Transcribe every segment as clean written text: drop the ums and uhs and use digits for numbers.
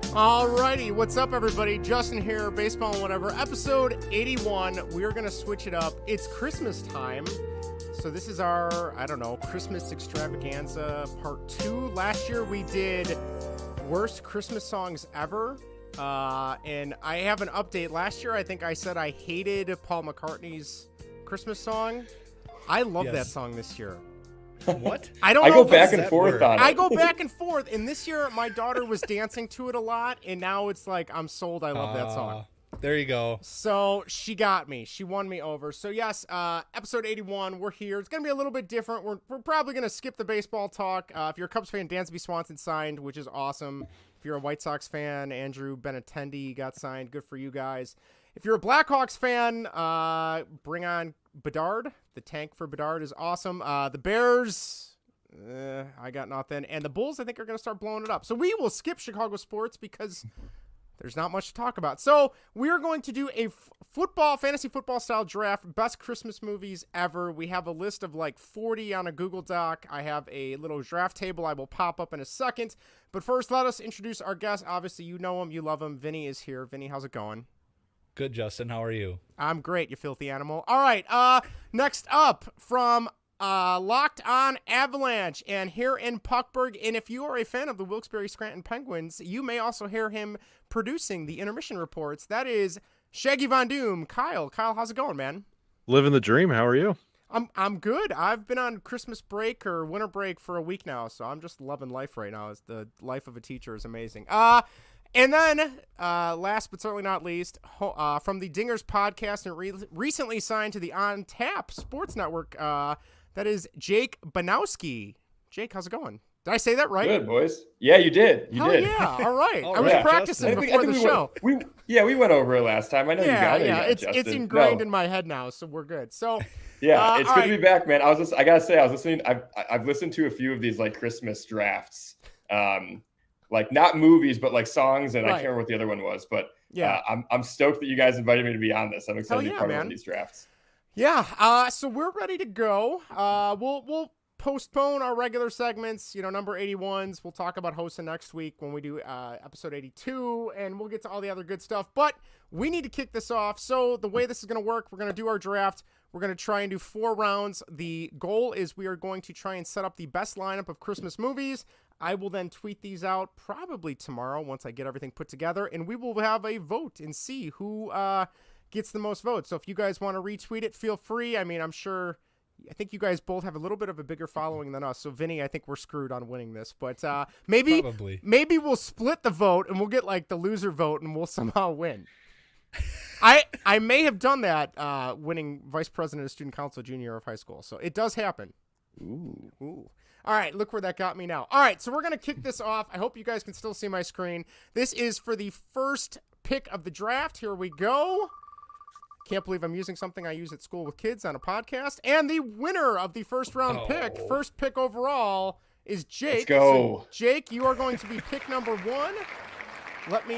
Alrighty, what's up everybody? Justin here, baseball and whatever, episode 81. We're gonna switch it up. It's Christmas time, so this is our, Christmas extravaganza part 2. Last year we did worst Christmas songs ever, and I have an update. Last year I think I said I hated Paul McCartney's Christmas song. I love that song this year. What? I go back and forth on it. I go back and forth, and this year my daughter was dancing to it a lot, and now it's like I'm sold. I love that song. There you go. So she got me. She won me over. So yes, episode 81. We're here. It's gonna be a little bit different. We're probably gonna skip the baseball talk. If you're a Cubs fan, Dansby Swanson signed, which is awesome. If you're a White Sox fan, Andrew Benintendi got signed. Good for you guys. If you're a Blackhawks fan, bring on Bedard. The tank for Bedard is awesome. The Bears, I got nothing. And the Bulls, I think, are going to start blowing it up. So we will skip Chicago sports because there's not much to talk about. So we are going to do a fantasy football style draft, best Christmas movies ever. We have a list of like 40 on a Google Doc. I have a little draft table I will pop up in a second. But first, let us introduce our guest. Obviously, you know him, you love him. Vinny is here. Vinny, how's it going? Good, Justin. How are you? I'm great, you filthy animal. All right, next up from Locked On Avalanche and here in Puckburg. And if you are a fan of the Wilkes-Barre Scranton Penguins, you may also hear him producing the intermission reports. That is Shaggy Von Doom. Kyle, how's it going, man? Living the dream. How are you? I'm good. I've been on Christmas break or winter break for a week now, so I'm just loving life right now. The life of a teacher is amazing. And then, last but certainly not least, from the Dingers podcast and recently signed to the On Tap Sports Network, that is Jake Bujnowski. Jake, how's it going? Did I say that right? Good, boys. Yeah, you did. You did. Yeah, all right. All I was right, practicing before the show. We went over it last time. I know you got it. Yeah, Justin. it's ingrained in my head now, so we're good. So yeah, it's good to be back, man. I gotta say, I was listening. I've listened to a few of these like Christmas drafts. Like not movies, but like songs, and I can't remember what the other one was. But yeah, I'm stoked that you guys invited me to be on this. I'm excited to be part of these drafts. Yeah, so we're ready to go. We'll postpone our regular segments, number 81s. We'll talk about hosting next week when we do episode 82, and we'll get to all the other good stuff. But we need to kick this off. So the way this is going to work, we're going to do our draft. We're going to try and do 4 rounds. The goal is we are going to try and set up the best lineup of Christmas movies. I will then tweet these out probably tomorrow once I get everything put together, and we will have a vote and see who gets the most votes. So if you guys want to retweet it, feel free. I mean, I think you guys both have a little bit of a bigger following than us. So Vinny, I think we're screwed on winning this, but maybe we'll split the vote and we'll get like the loser vote and we'll somehow win. I may have done that winning vice president of student council junior year of high school. So it does happen. Ooh. All right, look where that got me now. All right, so we're going to kick this off. I hope you guys can still see my screen. This is for the first pick of the draft. Here we go. Can't believe I'm using something I use at school with kids on a podcast. And the winner of the first round pick, first pick overall, is Jake. Let's go. So, Jake, you are going to be pick number 1. Let me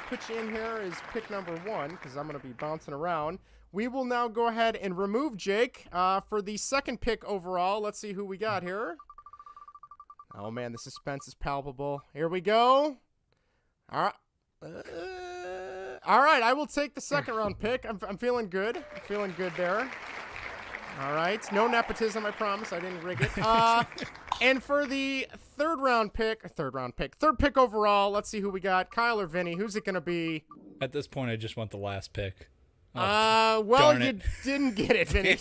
put you in here as pick number 1 because I'm going to be bouncing around. We will now go ahead and remove Jake for the second pick overall. Let's see who we got here. Oh, man, the suspense is palpable. Here we go. All right, I will take the second round pick. I'm feeling good. I'm feeling good there. All right, no nepotism, I promise. I didn't rig it. And for the third pick overall, let's see who we got. Kyle or Vinny, who's it going to be? At this point, I just want the last pick. Well, you didn't get it, Vinny.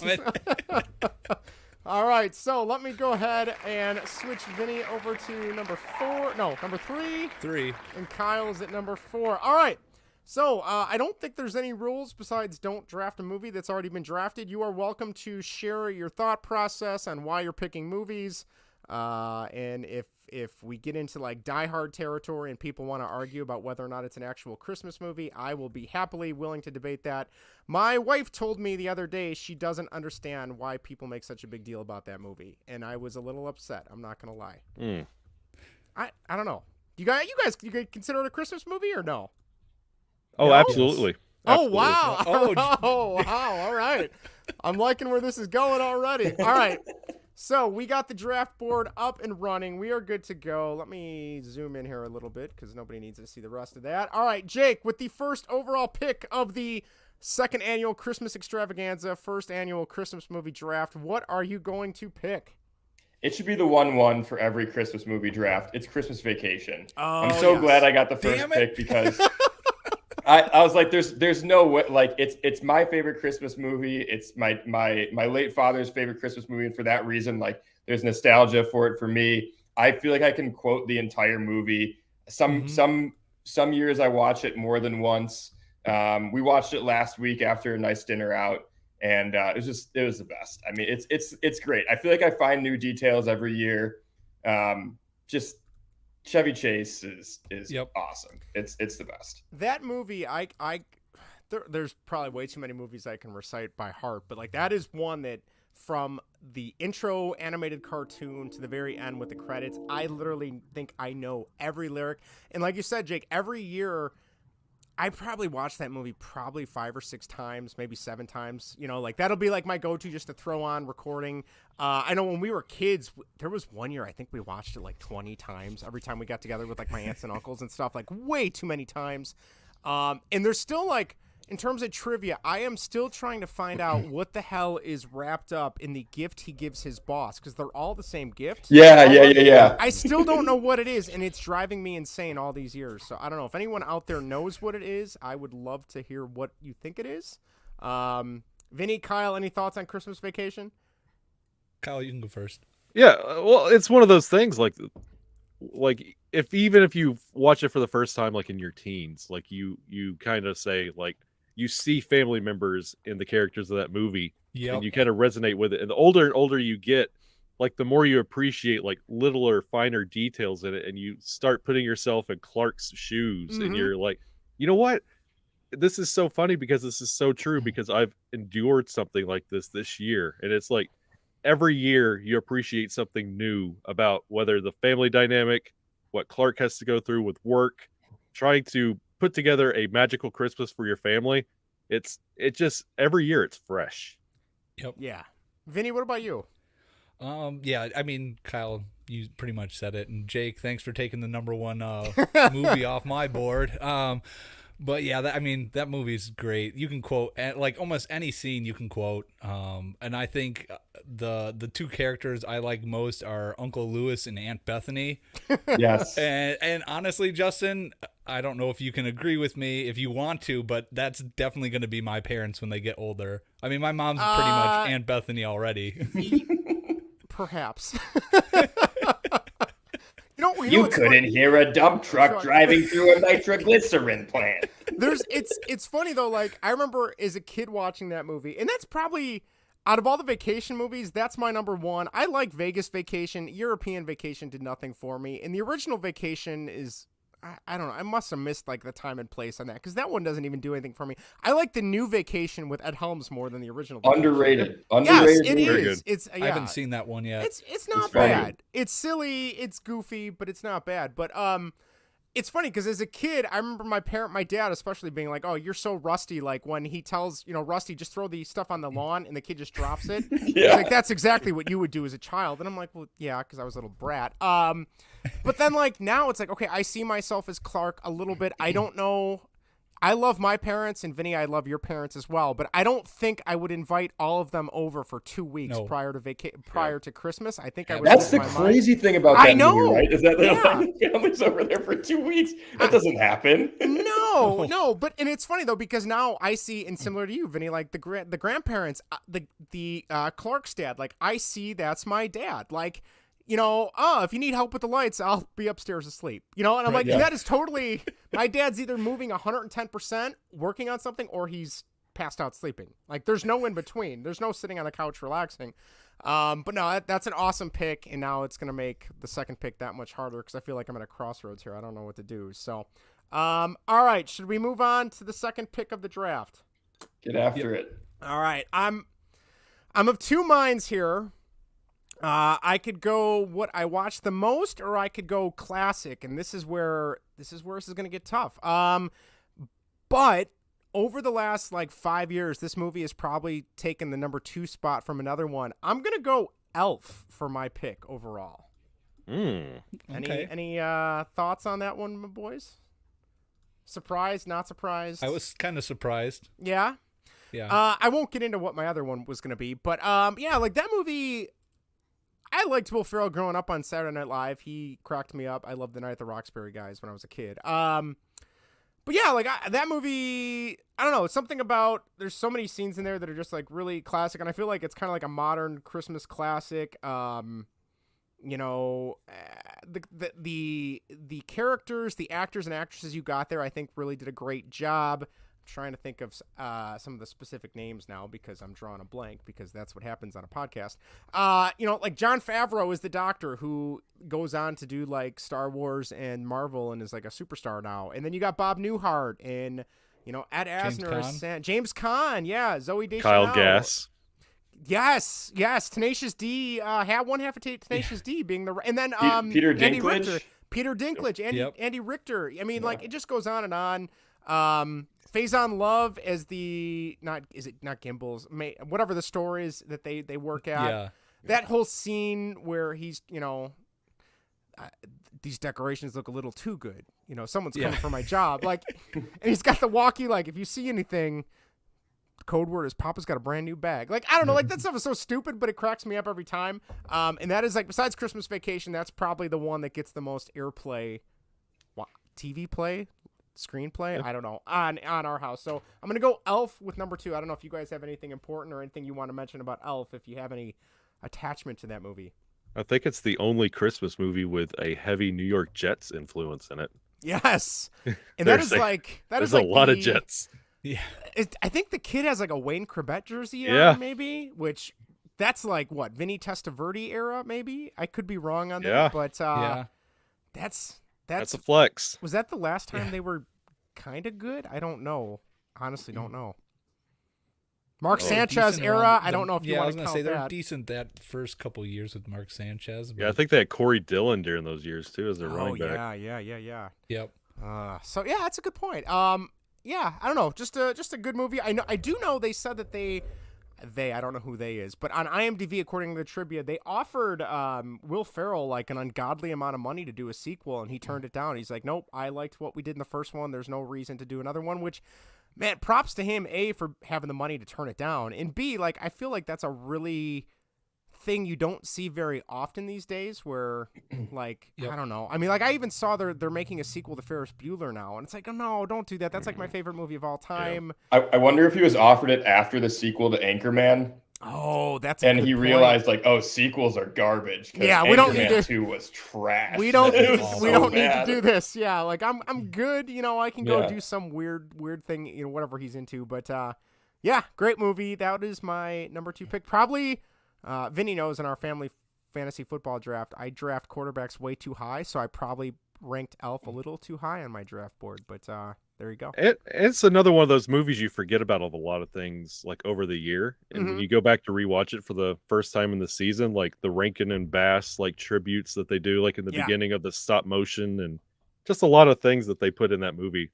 All right, so let me go ahead and switch Vinny over to number 3. 3. And Kyle's at number 4. All right, so I don't think there's any rules besides don't draft a movie that's already been drafted. You are welcome to share your thought process on why you're picking movies. And if we get into like Die Hard territory and people want to argue about whether or not it's an actual Christmas movie, I will be happily willing to debate that. My wife told me the other day she doesn't understand why people make such a big deal about that movie, and I was a little upset. I'm not gonna lie. I don't know. You guys consider it a Christmas movie or no? Oh, no? Absolutely. Oh, wow. Oh, wow. All right. I'm liking where this is going already. All right. So we got the draft board up and running. We are good to go. Let me zoom in here a little bit because nobody needs to see the rest of that. All right, Jake, with the first overall pick of the second annual Christmas extravaganza, first annual Christmas movie draft, what are you going to pick? It should be the 1-1 for every Christmas movie draft. It's Christmas Vacation. Oh, I'm so glad I got the first pick because I was like, there's no way. Like, it's my favorite Christmas movie. It's my late father's favorite Christmas movie, and for that reason, like, there's nostalgia for it for me. I feel like I can quote the entire movie. Some years I watch it more than once. We watched it last week after a nice dinner out, and it was the best. I mean, it's great. I feel like I find new details every year. Just Chevy Chase is awesome. It's the best. That movie, there's probably way too many movies I can recite by heart, but like that is one that from the intro animated cartoon to the very end with the credits, I literally think I know every lyric. And like you said, Jake, every year I probably watched that movie probably 5 or 6 times, maybe 7 times. You know, like that'll be like my go-to just to throw on recording. I know when we were kids, there was one year I think we watched it like 20 times every time we got together with like my aunts and uncles and stuff, like way too many times. And there's still like, in terms of trivia, I am still trying to find out what the hell is wrapped up in the gift he gives his boss, because they're all the same gift. Yeah. I still don't know what it is, and it's driving me insane all these years. So I don't know. If anyone out there knows what it is, I would love to hear what you think it is. Vinny, Kyle, any thoughts on Christmas Vacation? Kyle, you can go first. Yeah, well, it's one of those things like if you watch it for the first time, like in your teens, like you kind of say like, you see family members in the characters of that movie, and you kind of resonate with it. And the older and older you get, like the more you appreciate like littler, finer details in it, and you start putting yourself in Clark's shoes, and you're like, you know what? This is so funny because this is so true, because I've endured something like this year. And it's like every year you appreciate something new about whether the family dynamic, what Clark has to go through with work, trying to put together a magical Christmas for your family. It just every year it's fresh. Yep. Yeah. Vinny, what about you? Yeah, I mean, Kyle, you pretty much said it, and Jake, thanks for taking the number one movie off my board. But yeah, that movie's great. You can quote like almost any scene you can quote. And I think the two characters I like most are Uncle Lewis and Aunt Bethany. Yes. And honestly, Justin, I don't know if you can agree with me if you want to, but that's definitely going to be my parents when they get older. I mean, my mom's pretty much Aunt Bethany already. Perhaps. You couldn't hear a dump truck driving through a nitroglycerin plant. It's funny though, like I remember as a kid watching that movie, and that's probably out of all the vacation movies, that's my number one. I like Vegas Vacation. European Vacation did nothing for me. And the original Vacation is, I don't know, I must have missed like the time and place on that, because that one doesn't even do anything for me. I like the new Vacation with Ed Helms more than the original Vacation. Underrated. Yes, it Very is. good. I haven't seen that one yet. It's not bad. It's silly, it's goofy, but it's not bad. But it's funny because as a kid, I remember my dad especially being like, "Oh, you're so rusty." Like when he tells, Rusty, just throw the stuff on the lawn, and the kid just drops it. Yeah. He's like, that's exactly what you would do as a child. And I'm like, well, yeah, because I was a little brat. But then like now it's like, okay, I see myself as Clark a little bit. I don't know. I love my parents, and Vinny, I love your parents as well, but I don't think I would invite all of them over for 2 weeks prior to Christmas. I think I would. That's the crazy thing about that movie, right? Is that the family's over there for 2 weeks? That doesn't happen. No. But and it's funny though, because now I see, and similar to you, Vinny, like the grandparents, the Clark's dad. Like I see that's my dad. Like, if you need help with the lights, I'll be upstairs asleep. And I'm like, that is totally, my dad's either moving 110%, working on something, or he's passed out sleeping. Like there's no in between. There's no sitting on the couch relaxing. But no, that's an awesome pick. And now it's going to make the second pick that much harder, because I feel like I'm at a crossroads here. I don't know what to do. So, all right. Should we move on to the second pick of the draft? Get after it. All right. I'm of two minds here. I could go what I watched the most, or I could go classic, and this is where this is going to get tough. But over the last like 5 years, this movie has probably taken the number 2 spot from another one. I'm going to go Elf for my pick overall. Okay. Any thoughts on that one, my boys? Surprised, not surprised? I was kind of surprised. Yeah? Yeah. I won't get into what my other one was going to be, but yeah, like that movie, I liked Will Ferrell growing up on Saturday Night Live. He cracked me up. I loved The Night at the Roxbury Guys when I was a kid. But yeah, like that movie, I don't know, it's something about, there's so many scenes in there that are just like really classic, and I feel like it's kind of like a modern Christmas classic. You know, the characters, the actors and actresses you got there, I think really did a great job. I'm trying to think of some of the specific names now because I'm drawing a blank, because that's what happens on a podcast. You know, like Jon Favreau is the Doctor, who goes on to do like Star Wars and Marvel and is like a superstar now. And then you got Bob Newhart and, you know, Ed Asner, James Caan, yeah, Zoe Deschanel, Kyle Gass. Yes. Tenacious D, one half of Tenacious D being the, and then Peter Andy Dinklage. Richter, Peter Dinklage, Andy Richter. I mean, like it just goes on and on. Faison Love as the not Gimbals, whatever the store is that they work at. Yeah. That whole scene where he's, you know, these decorations look a little too good. You know, someone's coming for my job. Like, and he's got the walkie. Like, if you see anything, code word is Papa's got a brand new bag. Like, I don't know, like that stuff is so stupid, but it cracks me up every time. And that is like, besides Christmas Vacation, that's probably the one that gets the most airplay, TV play, screenplay. I don't know, on our house. So I'm gonna go Elf with number 2. I don't know if you guys have anything important or anything you want to mention about Elf, if you have any attachment to that movie. I think it's the only Christmas movie with a heavy New York Jets influence in it. Yes, and that is like there's a lot of Jets. Yeah, I think the kid has like a Wayne Corbett jersey on, maybe, which that's like what, Vinny Testaverde era, maybe. I could be wrong on that, but that's a flex. Was that the last time they were kind of good? I don't know. Honestly, don't know. Mark Sanchez era. I don't know if you want to count say that. they're decent that first couple of years with Mark Sanchez. But... Yeah, I think they had Corey Dillon during those years too as their running back. Yeah. Yep. So yeah, that's a good point. Yeah, I don't know, just a good movie. I do know they said that they I don't know who they is, but on IMDb, according to the trivia, they offered Will Ferrell like an ungodly amount of money to do a sequel, and he turned it down. He's like, nope, I liked what we did in the first one. There's no reason to do another one, which, man, props to him, A, for having the money to turn it down, and B, like, I feel like that's a really thing you don't see very often these days where, like, I don't know. I mean, like, I even saw they're making a sequel to Ferris Bueller now, and it's like, oh, no, don't do that. That's, like, my favorite movie of all time. Yeah. I wonder if he was offered it after the sequel to Anchorman. Oh, that's a good point. Realized, like, oh, sequels are garbage. Yeah, we don't need to. 2 was trash. We don't need to do this. Yeah, like, I'm good. You know, I can go do some weird thing, you know, whatever he's into. But, yeah, great movie. That is my number 2 pick. Probably... Vinny knows in our family fantasy football draft, I draft quarterbacks way too high, so I probably ranked Elf a little too high on my draft board, but there you go. It's another one of those movies you forget about a lot of things like over the year, and when you go back to rewatch it for the first time in the season, like the Rankin and Bass like tributes that they do like in the beginning of the stop motion, and just a lot of things that they put in that movie.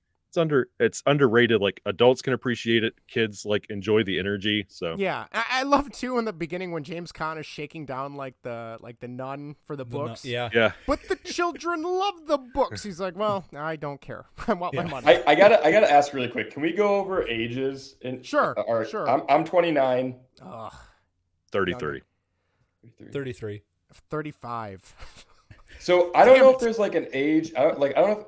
It's underrated. Like adults can appreciate it, kids like enjoy the energy. So yeah, I love too in the beginning when James Caan is shaking down like the nun for the books. Yeah. But the children love the books. He's like, well, I don't care. I want my money. I gotta ask really quick. Can we go over ages? Sure. Sure. I'm 29. 33. 35. So I don't know if there's like an age. I don't know if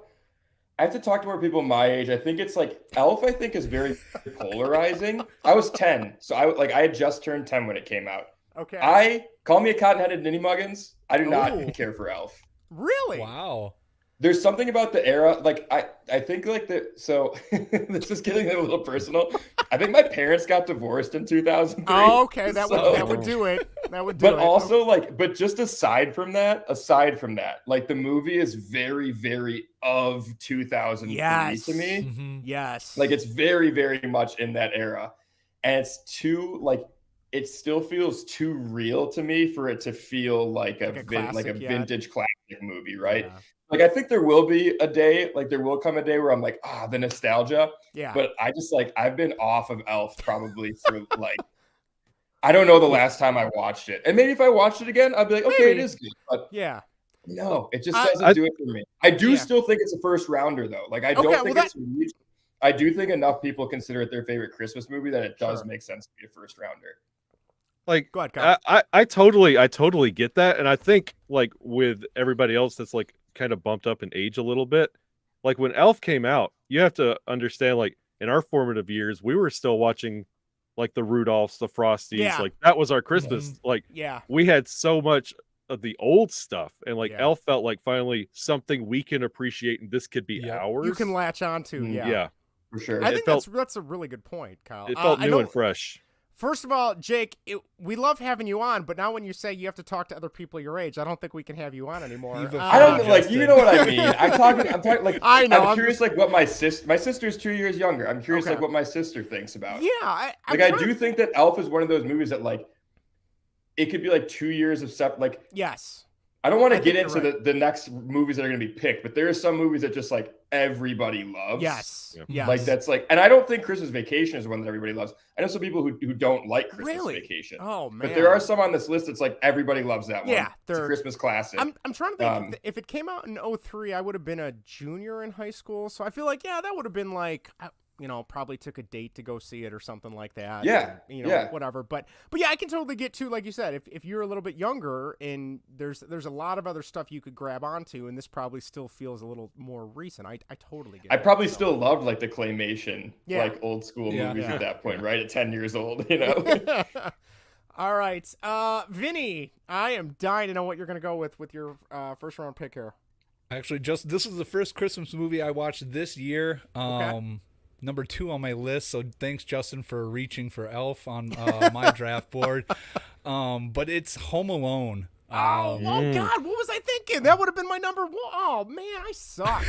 I have to talk to more people my age. I think it's like Elf. I think is very polarizing. I was 10, so I had just turned 10 when it came out. Okay. Call me a cotton-headed ninny muggins. I do not care for Elf. Really? Wow. There's something about the era, like I think like so this is getting a little personal. I think my parents got divorced in 2003. Oh, okay, that would do it. That would do it. But also but just aside from that, like the movie is very, very of 2003 to me. Mm-hmm. Yes. Like it's very, very much in that era. And it's too like it still feels too real to me for it to feel like a vintage classic movie, right? Yeah. Like, I think there will be a day, like there will come a day where I'm like, the nostalgia. Yeah. But I just I've been off of Elf probably for I don't know the last time I watched it. And maybe if I watched it again, I'd be like, okay, it is good. But yeah. No, it just doesn't do it for me. I do still think it's a first rounder, though. Like, I don't think it's huge. I do think enough people consider it their favorite Christmas movie that it does make sense to be a first rounder. Like, go ahead, Kyle. I totally get that. And I think, like, with everybody else that's, like, kind of bumped up in age a little bit, like, when Elf came out, you have to understand, like, in our formative years, we were still watching, like, the Rudolphs, the Frosties. Like, that was our Christmas. Like, we had so much of the old stuff, and like Elf felt like finally something we can appreciate, and this could be ours. You can latch on to. Yeah, for sure. I think that's a really good point, Kyle. It felt new and fresh. First of all, Jake, we love having you on, but now when you say you have to talk to other people your age, I don't think we can have you on anymore. I don't like, you know what I mean. I'm talking like, I know. I'm curious, like, what my sister's 2 years younger. I'm curious, like, what my sister thinks about. Yeah, I do think that Elf is one of those movies that, like, it could be like 2 years of stuff. Like, yes, I don't want to get into the next movies that are going to be picked, but there are some movies that just like everybody loves. Yes. Like, that's like, and I don't think Christmas Vacation is one that everybody loves. I know some people who don't like Christmas Vacation. Oh man! But there are some on this list that's like everybody loves that one. Yeah, it's a Christmas classic. I'm trying to think if it came out in 2003, I would have been a junior in high school, so I feel like that would have been like, probably took a date to go see it or something like that. Yeah. And, whatever. But yeah, I can totally get to, like you said, if you're a little bit younger and there's a lot of other stuff you could grab onto, and this probably still feels a little more recent. I totally get it. I probably still loved like the claymation, like old school movies at that point, right? At 10 years old, All right. Vinny, I am dying to know what you're going to go with your first round pick here. Actually, this is the first Christmas movie I watched this year. Number 2 on my list, so thanks, Justin, for reaching for Elf on my draft board. But it's Home Alone. God, what was I thinking? That would have been my number 1. Oh man, I suck.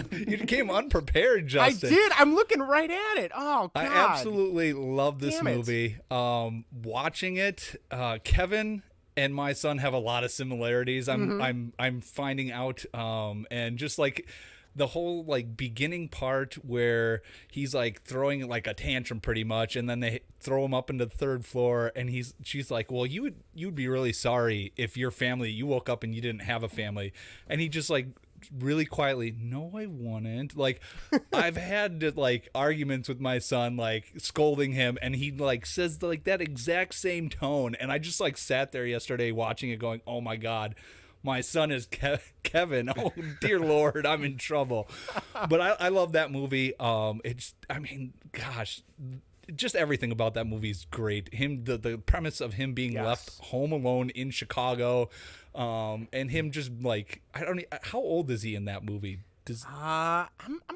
You came unprepared, Justin. I did. I'm looking right at it. Oh God, I absolutely love this movie. Watching it, Kevin and my son have a lot of similarities. I'm finding out, and just like the whole like beginning part where he's like throwing like a tantrum pretty much, and then they throw him up into the 3rd floor, and she's like, well, you'd be really sorry if you woke up and you didn't have a family, and he just like really quietly, no, I wouldn't. Like, I've had like arguments with my son, like scolding him, and he like says like that exact same tone, and I just like sat there yesterday watching it going, oh my God, my son is Kevin. Oh, dear Lord, I'm in trouble. But I love that movie. Just everything about that movie is great. The premise of him being left home alone in Chicago, and him just like, how old is he in that movie? I'm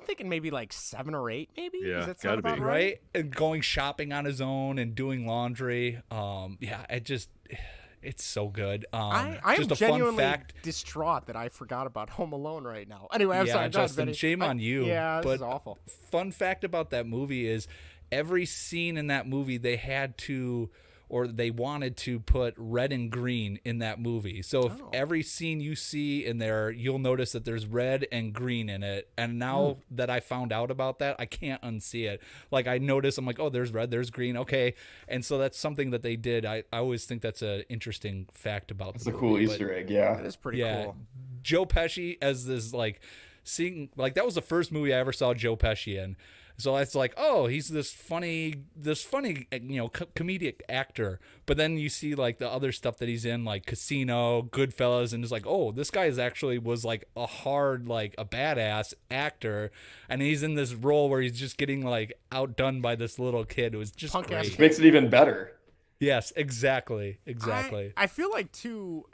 thinking maybe like 7 or 8, maybe. Yeah, does that gotta sound about be right? And going shopping on his own and doing laundry. It's so good. I'm just a genuinely fun fact. distraught that I forgot about Home Alone right now. Anyway, I'm sorry, Justin, shame on you. Yeah, this but is awful. Fun fact about that movie is every scene in that movie they wanted to put red and green in that movie. So if every scene you see in there, you'll notice that there's red and green in it. And now that I found out about that, I can't unsee it. Like, I notice, I'm like, oh, there's red, there's green. Okay. And so that's something that they did. I always think that's an interesting fact about the movie. It's a cool Easter egg. Yeah. That is pretty cool. Joe Pesci as this, like, that was the first movie I ever saw Joe Pesci in. So it's like, oh, he's this funny, comedic actor. But then you see like the other stuff that he's in, like Casino, Goodfellas, and it's like, oh, this guy was like a hard, like a badass actor, and he's in this role where he's just getting like outdone by this little kid. It was just great. Which makes it even better. Yes, exactly. I feel like too,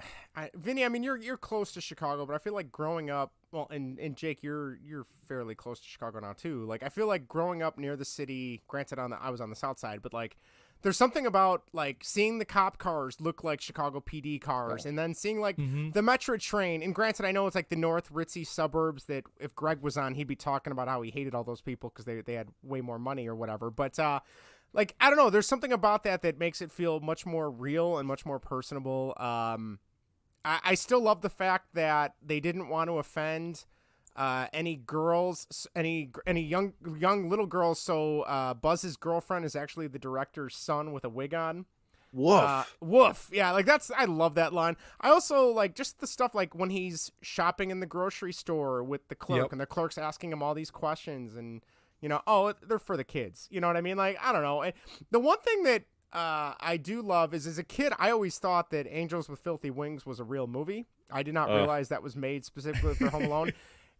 Vinny. I mean, you're close to Chicago, but I feel like growing up. Well, and Jake, you're fairly close to Chicago now too. Like, I feel like growing up near the city. Granted, I was on the south side, but like, there's something about like seeing the cop cars look like Chicago PD cars, and then seeing like the Metro train. And granted, I know it's like the North ritzy suburbs that if Greg was on, he'd be talking about how he hated all those people because they had way more money or whatever. But like, I don't know, there's something about that makes it feel much more real and much more personable. I still love the fact that they didn't want to offend any girls, any young little girls. So Buzz's girlfriend is actually the director's son with a wig on. Woof. Woof. Yeah, like I love that line. I also like just the stuff like when he's shopping in the grocery store with the clerk and the clerk's asking him all these questions and, oh, they're for the kids. You know what I mean? Like, I don't know. The one thing that I do love is as a kid, I always thought that Angels with Filthy Wings was a real movie. I did not realize that was made specifically for Home Alone.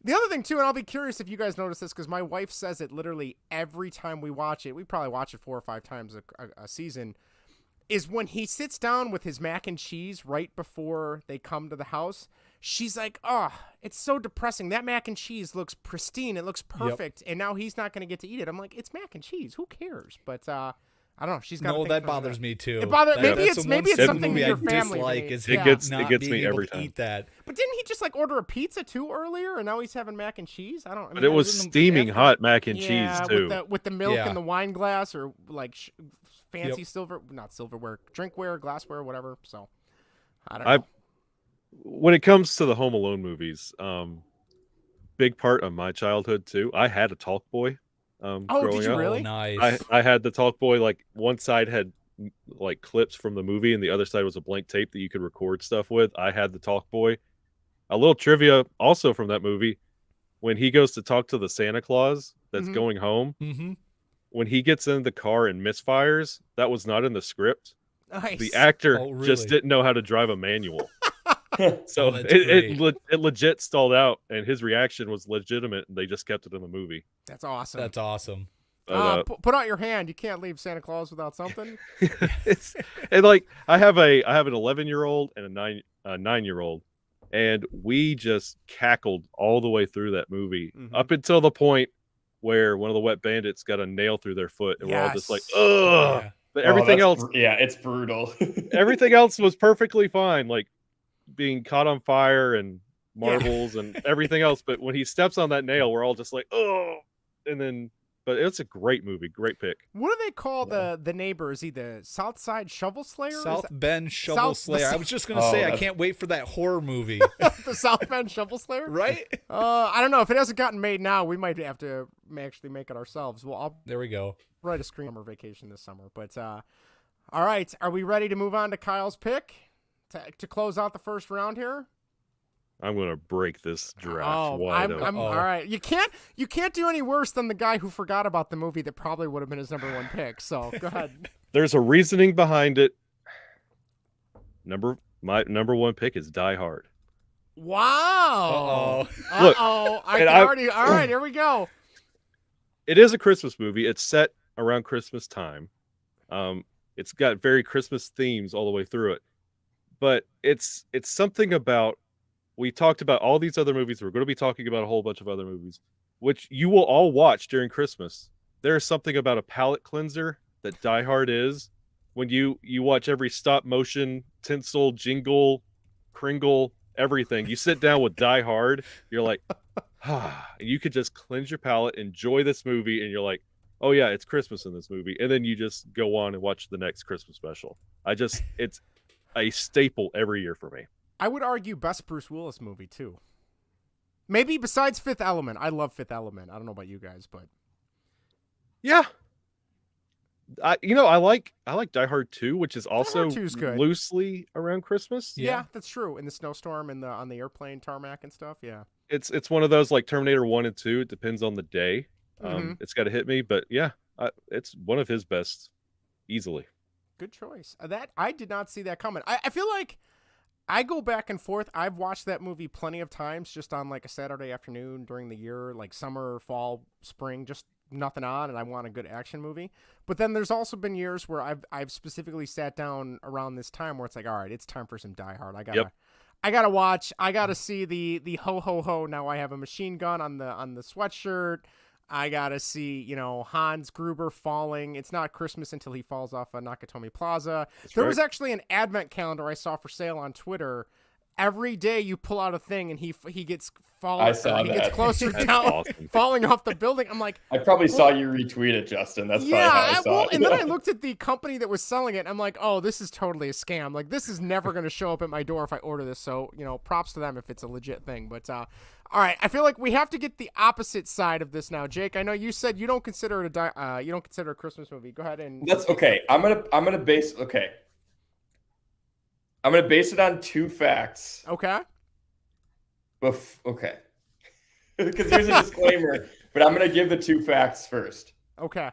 The other thing, too, and I'll be curious if you guys notice this because my wife says it literally every time we watch it. We probably watch it 4 or 5 times a season. Is when he sits down with his mac and cheese right before they come to the house. She's like, oh, it's so depressing. That mac and cheese looks pristine. It looks perfect. And now he's not going to get to eat it. I'm like, it's mac and cheese. Who cares? But I don't know. She's got. No, that bothers me too. It bothers. Maybe it's something in your family. Dislike is it gets me every time. Eat that. But didn't he just like order a pizza too earlier, and now he's having mac and cheese? But it was steaming hot mac and cheese too, with the milk in the wine glass or like fancy not silverware, drinkware, glassware, whatever. So I don't know. When it comes to the Home Alone movies, big part of my childhood too. I had a talk boy. Did you really? Nice. I had the talk boy. Like one side had like clips from the movie, and the other side was a blank tape that you could record stuff with. I had the talk boy. A little trivia also from that movie: when he goes to talk to the Santa Claus that's going home, when he gets in the car and misfires, that was not in the script. Nice. The actor just didn't know how to drive a manual. So it legit stalled out, and his reaction was legitimate, and they just kept it in the movie. That's awesome. That's awesome. Put out your hand. You can't leave Santa Claus without something. And like I have an 11-year-old and a 9-year-old, and we just cackled all the way through that movie up until the point where one of the wet bandits got a nail through their foot, and we're all just like, ugh. But everything else, it's brutal. Everything else was perfectly fine, like being caught on fire and marbles and everything else. But when he steps on that nail, we're all just like, oh. And then, but it's a great movie, great pick. What do they call the neighbor? Is he the South Side Shovel Slayer? South Bend Shovel Slayer. I was just gonna say, I can't wait for that horror movie. The South Bend Shovel Slayer, right? I don't know if it hasn't gotten made now. We might have to actually make it ourselves. Well, there we go. Write a screamer vacation this summer. But all right, are we ready to move on to Kyle's pick to close out the first round here? I'm gonna break this draft wide open. All right. You can't do any worse than the guy who forgot about the movie that probably would have been his number 1 pick. So go ahead. There's a reasoning behind it. My number 1 pick is Die Hard. Wow. Look, all right, here we go. It is a Christmas movie. It's set around Christmas time. It's got very Christmas themes all the way through it. But it's something about, we talked about all these other movies. We're going to be talking about a whole bunch of other movies, which you will all watch during Christmas. There is something about a palate cleanser that Die Hard is. When you watch every stop motion, tinsel, jingle, Kringle, everything, you sit down with Die Hard, you're like, and you could just cleanse your palate, enjoy this movie, and you're like, oh yeah, it's Christmas in this movie. And then you just go on and watch the next Christmas special. It's a staple every year for me. I would argue best Bruce Willis movie too. Maybe besides Fifth Element. I love Fifth Element. I don't know about you guys, but yeah. I like Die Hard 2, which is also loosely around Christmas. Yeah, that's true. In the snowstorm and on the airplane tarmac and stuff. Yeah. It's one of those like Terminator 1 and 2. It depends on the day. It's got to hit me, but yeah, it's one of his best, easily. Good choice. That I did not see that coming. I feel like I go back and forth. I've watched that movie plenty of times, just on like a Saturday afternoon during the year, like summer, fall, spring, just nothing on, and I want a good action movie. But then there's also been years where I've specifically sat down around this time where it's like, all right, it's time for some Die Hard. I gotta watch. I gotta see the ho ho ho. Now I have a machine gun on the sweatshirt. I gotta see, Hans Gruber falling. It's not Christmas until he falls off of Nakatomi Plaza. There was actually an advent calendar I saw for sale on Twitter. Every day you pull out a thing and he gets falling. I saw that. He gets closer down, awesome. Falling off the building. I'm like, I probably saw you retweet it, Justin. That's probably how I saw it. And then I looked at the company that was selling it. And I'm like, oh, this is totally a scam. Like, this is never going to show up at my door if I order this. So, props to them if it's a legit thing. But all right, I feel like we have to get the opposite side of this now, Jake. I know you said you don't consider it a Christmas movie. Go ahead and. That's okay. I'm gonna base. Okay, I'm going to base it on 2 facts. Okay. Okay. Because here's a disclaimer, but I'm going to give the 2 facts first. Okay.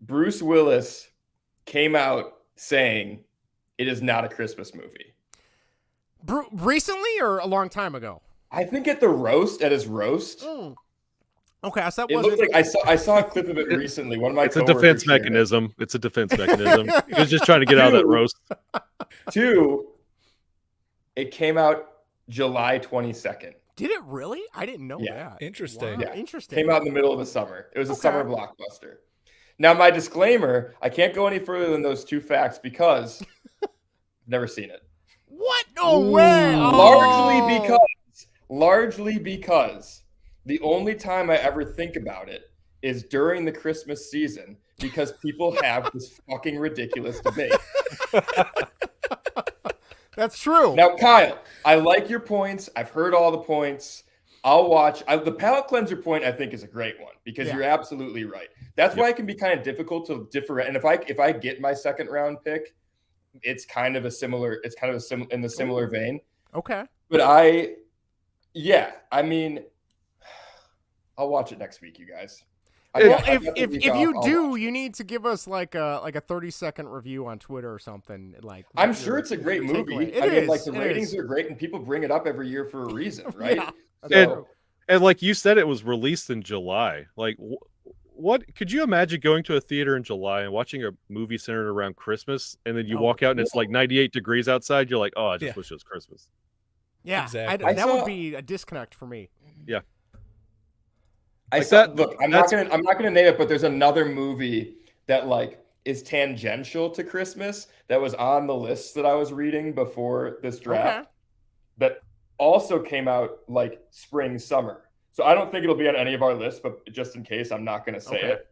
Bruce Willis came out saying it is not a Christmas movie. Recently or a long time ago? I think at his roast. Okay, so that It wasn't... looked like I saw a clip of it recently. One of my It's a defense mechanism. It's a defense mechanism. He was just trying to get out of that roast. 2, it came out July 22nd. Did it really? I didn't know Yeah. that. Interesting. Wow, Yeah. interesting. Came out in the middle of the summer. It was a Okay. summer blockbuster. Now, my disclaimer, I can't go any further than those 2 facts because I've never seen it. What? No way. Largely because the only time I ever think about it is during the Christmas season because people have this fucking ridiculous debate. That's true. Now, Kyle, I like your points. I've heard all the points. I'll watch. The palate cleanser point, I think, is a great one because you're absolutely right. That's why it can be kind of difficult to differentiate. And if I get my second round pick, it's kind of in the similar vein. Okay. But I mean, I'll watch it next week, you guys. Well, if you do, you need to give us like a 30-second review on Twitter or something. Like, I'm sure it's a great movie. The ratings are great, and people bring it up every year for a reason, right? And like you said, it was released in July. Like, what could you imagine going to a theater in July and watching a movie centered around Christmas, and then you walk out and it's like 98 degrees outside? You're like, oh, I just wish it was Christmas. Yeah, exactly. That would be a disconnect for me. Yeah. Look, I'm not gonna name it, but there's another movie that like is tangential to Christmas that was on the list that I was reading before this draft that also came out like spring, summer. So I don't think it'll be on any of our lists, but just in case, I'm not gonna say it.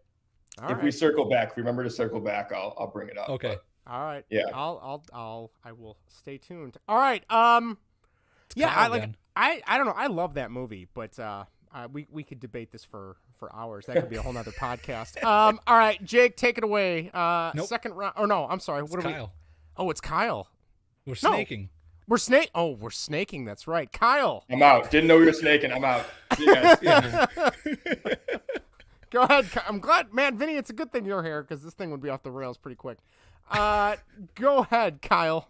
If we circle back, if we remember to circle back, I'll bring it up. Okay. But, all right. Yeah. I will stay tuned. All right. Yeah. I don't know. I love that movie, but we could debate this for hours. That could be a whole nother podcast. All right, Jake, take it away. Nope. Second round. Oh no, I'm sorry. What are Kyle. we? Oh, it's Kyle. We're snaking. We're snaking. That's right, Kyle. I'm out. Didn't know we were snaking. I'm out. See you guys. Go ahead. I'm glad, man. Vinny, it's a good thing you're here because this thing would be off the rails pretty quick. Go ahead, Kyle.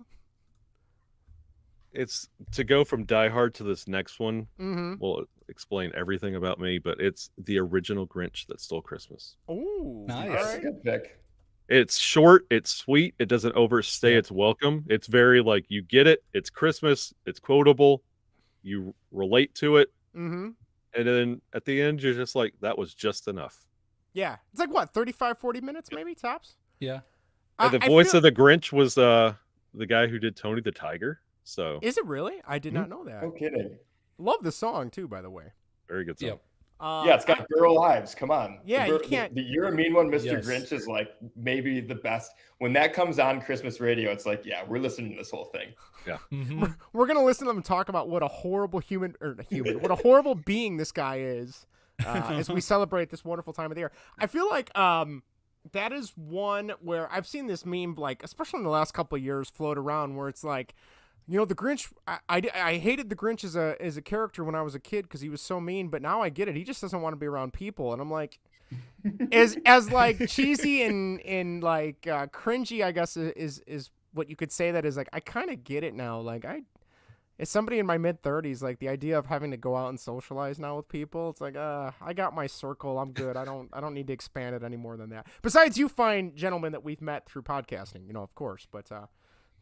It's to go from Die Hard to this next one. Mm-hmm. Will explain everything about me, but it's the original Grinch that stole Christmas. Ooh, nice. That's a good pick. It's short, it's sweet, it doesn't overstay its welcome. It's very like you get it, it's Christmas, it's quotable, you relate to it, mm-hmm. and then at the end you're just like, that was just enough. Yeah, it's like what, 35-40 minutes maybe tops. Yeah. And the voice of the Grinch was the guy who did Tony the Tiger. So is it really? I did not know that. No kidding. Love the song too, by the way. Very good song. Yep. Yeah, it's got Girl Lives. Come on. Yeah, you can't. The You're a Mean One, Mr. Yes. Grinch is like maybe the best. When that comes on Christmas radio, it's like, yeah, we're listening to this whole thing. Yeah. Mm-hmm. We're gonna listen to them talk about what a horrible what a horrible being this guy is, as we celebrate this wonderful time of the year. I feel like that is one where I've seen this meme, like especially in the last couple of years, float around where it's like, you know, the Grinch. I hated the Grinch as a character when I was a kid because he was so mean. But now I get it. He just doesn't want to be around people, and I'm like, as like cheesy and like cringy, I guess is what you could say. That is like I kind of get it now. Like as somebody in my mid-30s, like the idea of having to go out and socialize now with people, it's like I got my circle. I'm good. I don't need to expand it any more than that. Besides, you fine gentlemen that we've met through podcasting, you know, of course, but.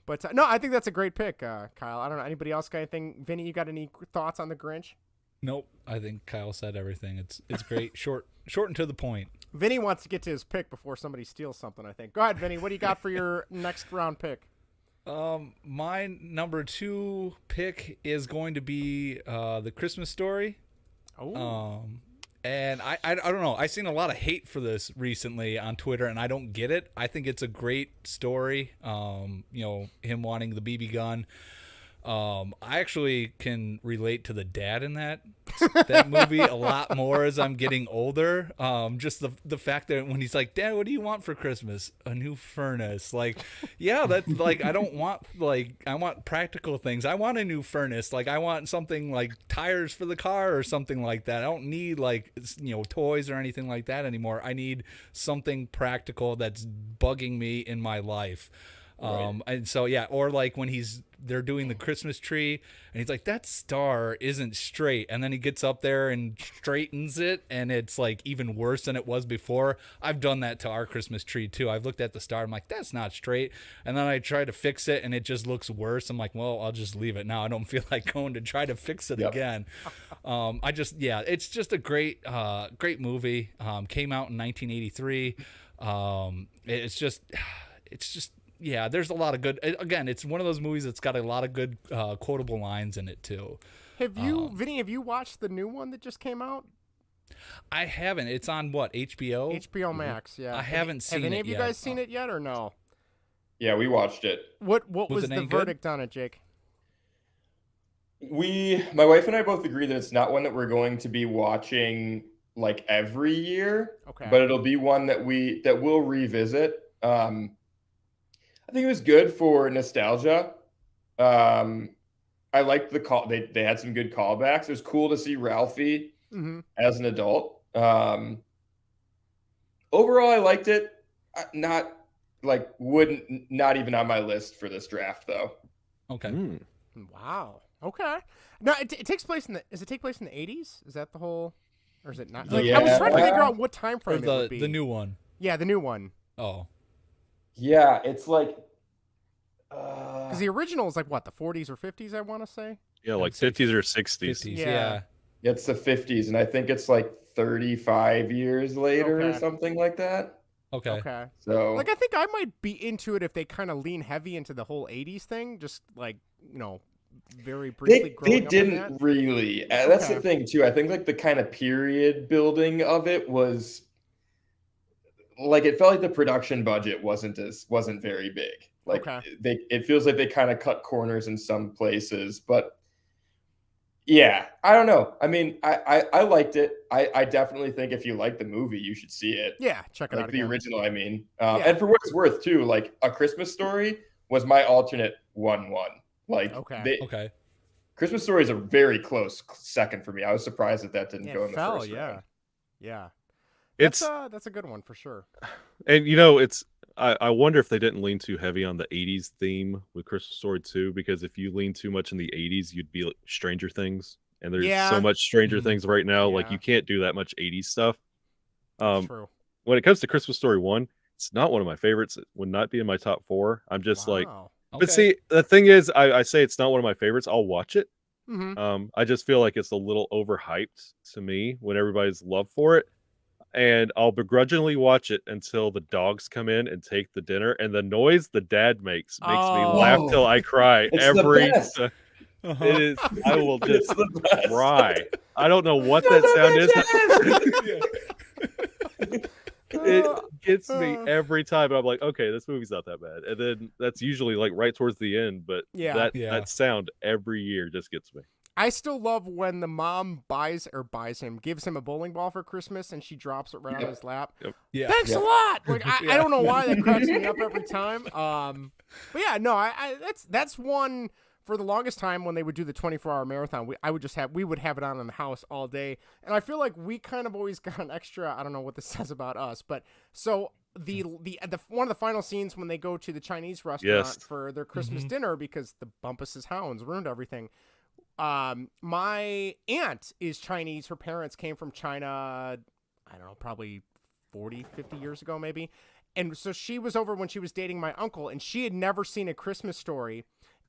But no, I think that's a great pick, Kyle. I don't know. Anybody else got anything? Vinny, you got any thoughts on the Grinch? Nope. I think Kyle said everything. It's great. Short and to the point. Vinny wants to get to his pick before somebody steals something, I think. Go ahead, Vinny. What do you got for your next round pick? My number 2 pick is going to be The Christmas Story. Oh. And I don't know. I've seen a lot of hate for this recently on Twitter, and I don't get it. I think it's a great story. You know, him wanting the BB gun. I actually can relate to the dad in that movie a lot more as I'm getting older. Just the fact that when he's like, "Dad, what do you want for Christmas?" A new furnace. Like, yeah, that's like I don't want I want practical things. I want a new furnace. Like I want something like tires for the car or something like that. I don't need toys or anything like that anymore. I need something practical that's bugging me in my life. Right. And so yeah, or like when they're doing the Christmas tree and he's like, that star isn't straight, and then he gets up there and straightens it and it's like even worse than it was before. I've done that to our Christmas tree too. I've looked at the star, I'm like, that's not straight, and then I try to fix it and it just looks worse. I'm like, well, I'll just leave it now. I don't feel like going to try to fix it again. It's just a great movie. Came out in 1983. It's just yeah, there's a lot of good. Again, it's one of those movies that's got a lot of good quotable lines in it too. Have you, Vinny? Have you watched the new one that just came out? I haven't. It's on what, HBO? HBO Max. Yeah. I haven't seen it. Have any of you guys seen it yet, or no? Yeah, we watched it. What was the verdict on it, Jake? My wife and I both agree that it's not one that we're going to be watching like every year. Okay. But it'll be one that we'll revisit. I think it was good for nostalgia. I liked the call. They had some good callbacks. It was cool to see Ralphie as an adult. Overall, I liked it. Not even on my list for this draft though. Okay. Wow. Okay. No, it takes place does it take place in the 80s? Is that the whole, or is it not? Like, I was trying to figure out what time frame it would be. The new one. Yeah, the new one. Oh. Yeah, it's like because the original is like what, the 40s or 50s, I want to say. Yeah, like 50s or 60s. 50s, yeah. It's the 50s, and I think it's like 35 years later or something like that. Okay. So, like, I think I might be into it if they kind of lean heavy into the whole 80s thing, just like, very briefly. They didn't really. That's the thing too. I think like the kind of period building of it was like, it felt like the production budget wasn't very big. Like it feels like they kind of cut corners in some places, but yeah, I don't know. I mean, I liked it. I definitely think if you like the movie, you should see it. Yeah, check it out. Like the original, I mean. Yeah. And for what it's worth too, like A Christmas Story was my alternate 1-1. Like Christmas Story is a very close second for me. I was surprised that didn't go in the first round. Yeah. That's a good one for sure. And I wonder if they didn't lean too heavy on the 80s theme with Christmas Story 2, because if you lean too much in the 80s, you'd be like Stranger Things. And there's so much Stranger Things right now. Like, you can't do that much 80s stuff. True. When it comes to Christmas Story 1, it's not one of my favorites. It would not be in my top 4. I'm just but see, the thing is, I say it's not one of my favorites. I'll watch it. I just feel like it's a little overhyped to me when everybody's love for it. And I'll begrudgingly watch it until the dogs come in and take the dinner, and the noise the dad makes me laugh till I cry every time. It is. I will just cry. I don't know what that sound is. It gets me every time, and I'm like, okay, this movie's not that bad. And then that's usually like right towards the end, but that sound every year just gets me. I still love when the mom gives him a bowling ball for Christmas, and she drops it right on his lap. Yeah. Thanks a lot. Like, I don't know why that cracks me up every time. But yeah, no, that's one. For the longest time when they would do the 24-hour marathon, we would have it on in the house all day. And I feel like we kind of always got an extra, I don't know what this says about us, but so the one of the final scenes when they go to the Chinese restaurant for their Christmas dinner, because the Bumpus's hounds ruined everything. My aunt is Chinese. Her parents came from China, I don't know, probably 40, 50 years ago maybe. And so she was over when she was dating my uncle, and she had never seen A Christmas Story.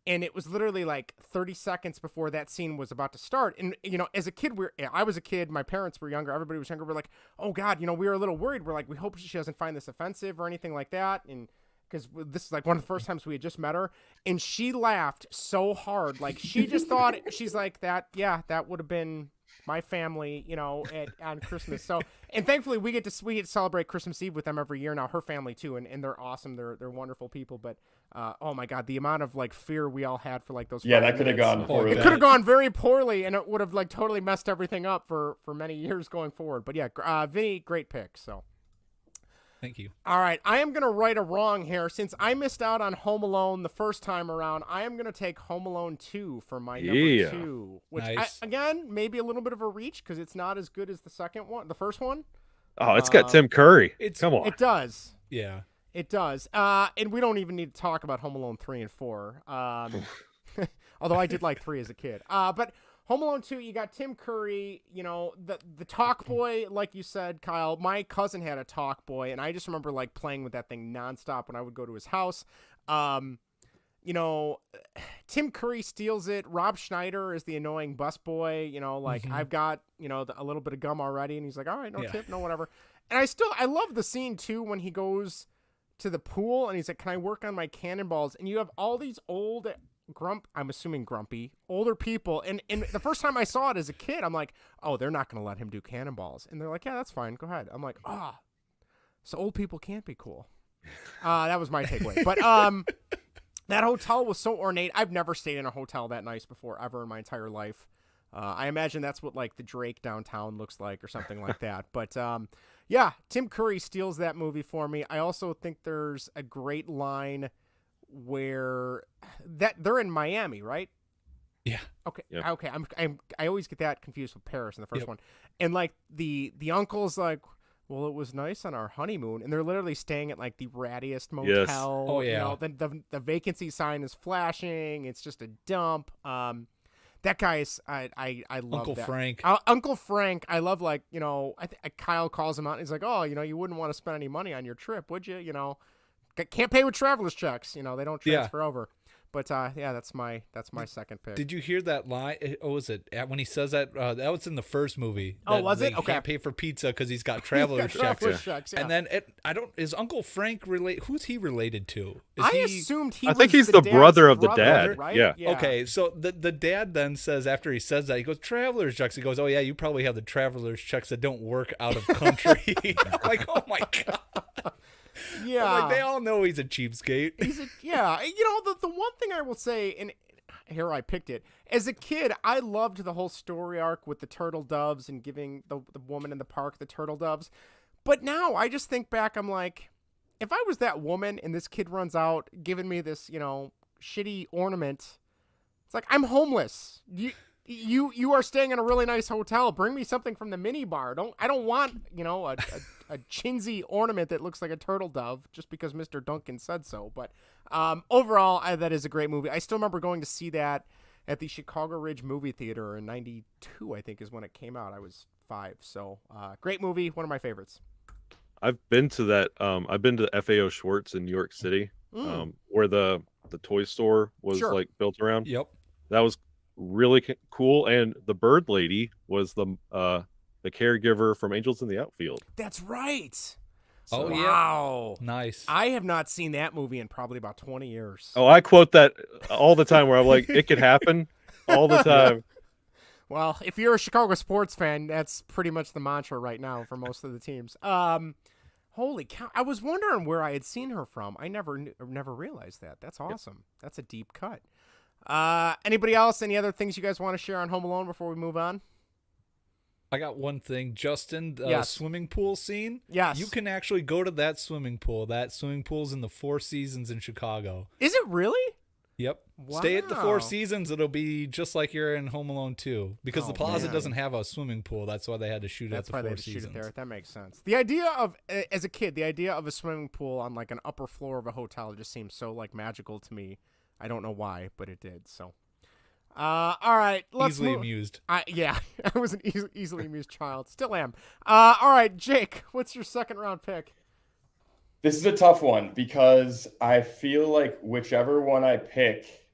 And it was literally like 30 seconds before that scene was about to start. And, as a kid, I was a kid. My parents were younger. Everybody was younger. We're like, oh, God, we were a little worried. We're like, we hope she doesn't find this offensive or anything like that. And because this is like one of the first times we had just met her, and she laughed so hard. Like she just thought, she's like, that would have been my family, on Christmas. So, and thankfully we get to celebrate Christmas Eve with them every year now, her family too. And they're awesome. They're wonderful people. But, oh my God, the amount of like fear we all had for like those. Yeah, that could have gone poorly. It could have gone very poorly, and it would have like totally messed everything up for many years going forward. But yeah, Vinny, great pick. So. Thank you. All right, I am going to right a wrong here. Since I missed out on Home Alone the first time around, I am going to take Home Alone 2 for my number 2. Which, nice. again, maybe a little bit of a reach because it's not as good as the first one. Oh, it's got Tim Curry. Come on. It does. Yeah. It does. And we don't even need to talk about Home Alone 3 and 4. Although I did like 3 as a kid. But Home Alone 2, you got Tim Curry, the talk boy, like you said, Kyle. My cousin had a talk boy, and I just remember like playing with that thing nonstop when I would go to his house. Tim Curry steals it. Rob Schneider is the annoying busboy. I've got, a little bit of gum already, and he's like, all right, no tip, no whatever. And I love the scene too when he goes to the pool and he's like, can I work on my cannonballs? And you have all these old I'm assuming grumpy older people, and the first time I saw it as a kid, I'm like, oh, they're not going to let him do cannonballs, and they're like, yeah, that's fine, go ahead. I'm like, so old people can't be cool. That was my takeaway. But that hotel was so ornate. I've never stayed in a hotel that nice before ever in my entire life. I imagine that's what like the Drake downtown looks like or something like that. But yeah, Tim Curry steals that movie for me. I also think there's a great line where that they're in Miami, right? Yeah. Okay. Yep. Okay. I always get that confused with Paris in the first one. And like the uncle's like, well, it was nice on our honeymoon, and they're literally staying at like the rattiest motel. Yes. Oh yeah. The vacancy sign is flashing. It's just a dump. That guy is I love Uncle that. Frank. Uncle Frank. I love Kyle calls him out. And he's like, oh, you wouldn't want to spend any money on your trip, would you? Can't pay with traveler's checks. They don't transfer over. But that's my second pick. Did you hear that line? Oh, was it when he says that? That was in the first movie. Oh, was it? Okay. Can't pay for pizza because he's got traveler's checks. Yeah. And then is Uncle Frank Who's he related to? Assumed he. I think he's the brother of the dad. Right? Yeah. Okay, so the dad then says after he says that, he goes, traveler's checks. He goes, oh yeah, you probably have the traveler's checks that don't work out of country. Like, oh my God. Yeah, they all know he's a cheapskate. The one thing I will say, and here I picked it as a kid, I loved the whole story arc with the turtle doves and giving the woman in the park the turtle doves. But now I just think back, I'm like, if I was that woman and this kid runs out giving me this, shitty ornament, it's like I'm homeless. You are staying in a really nice hotel. Bring me something from the mini bar. I don't want, a chintzy ornament that looks like a turtle dove just because Mr. Duncan said so. But overall, that is a great movie. I still remember going to see that at the Chicago Ridge Movie Theater in 92, I think is when it came out. I was 5. So great movie. One of my favorites. I've been to that. I've been to FAO Schwartz in New York City, where the toy store was like built around. Yep. That was really cool. And the bird lady was the caregiver from Angels in the Outfield. That's right. So, wow. Yeah. Nice. I have not seen that movie in probably about 20 years. Oh, I quote that all the time where I'm like, it could happen all the time. Well, if you're a Chicago sports fan, that's pretty much the mantra right now for most of the teams. Holy cow. I was wondering where I had seen her from. I never realized that. That's awesome. Yep. That's a deep cut. Anybody else? Any other things you guys want to share on Home Alone before we move on? I got one thing, Justin. The swimming pool scene. Yes, you can actually go to that swimming pool. That swimming pool's in the Four Seasons in Chicago. Is it really? Yep. Wow. Stay at the Four Seasons. It'll be just like you're in Home Alone 2 because the Plaza doesn't have a swimming pool. That's why they had to shoot at the Four Seasons. Shoot it there. That makes sense. The idea of, as a kid, the idea of a swimming pool on like an upper floor of a hotel just seems so like magical to me. I don't know why, but it did. So, all right. Easily amused. I was an easily amused child. Still am. All right, Jake, what's your second round pick? This is a tough one because I feel like whichever one I pick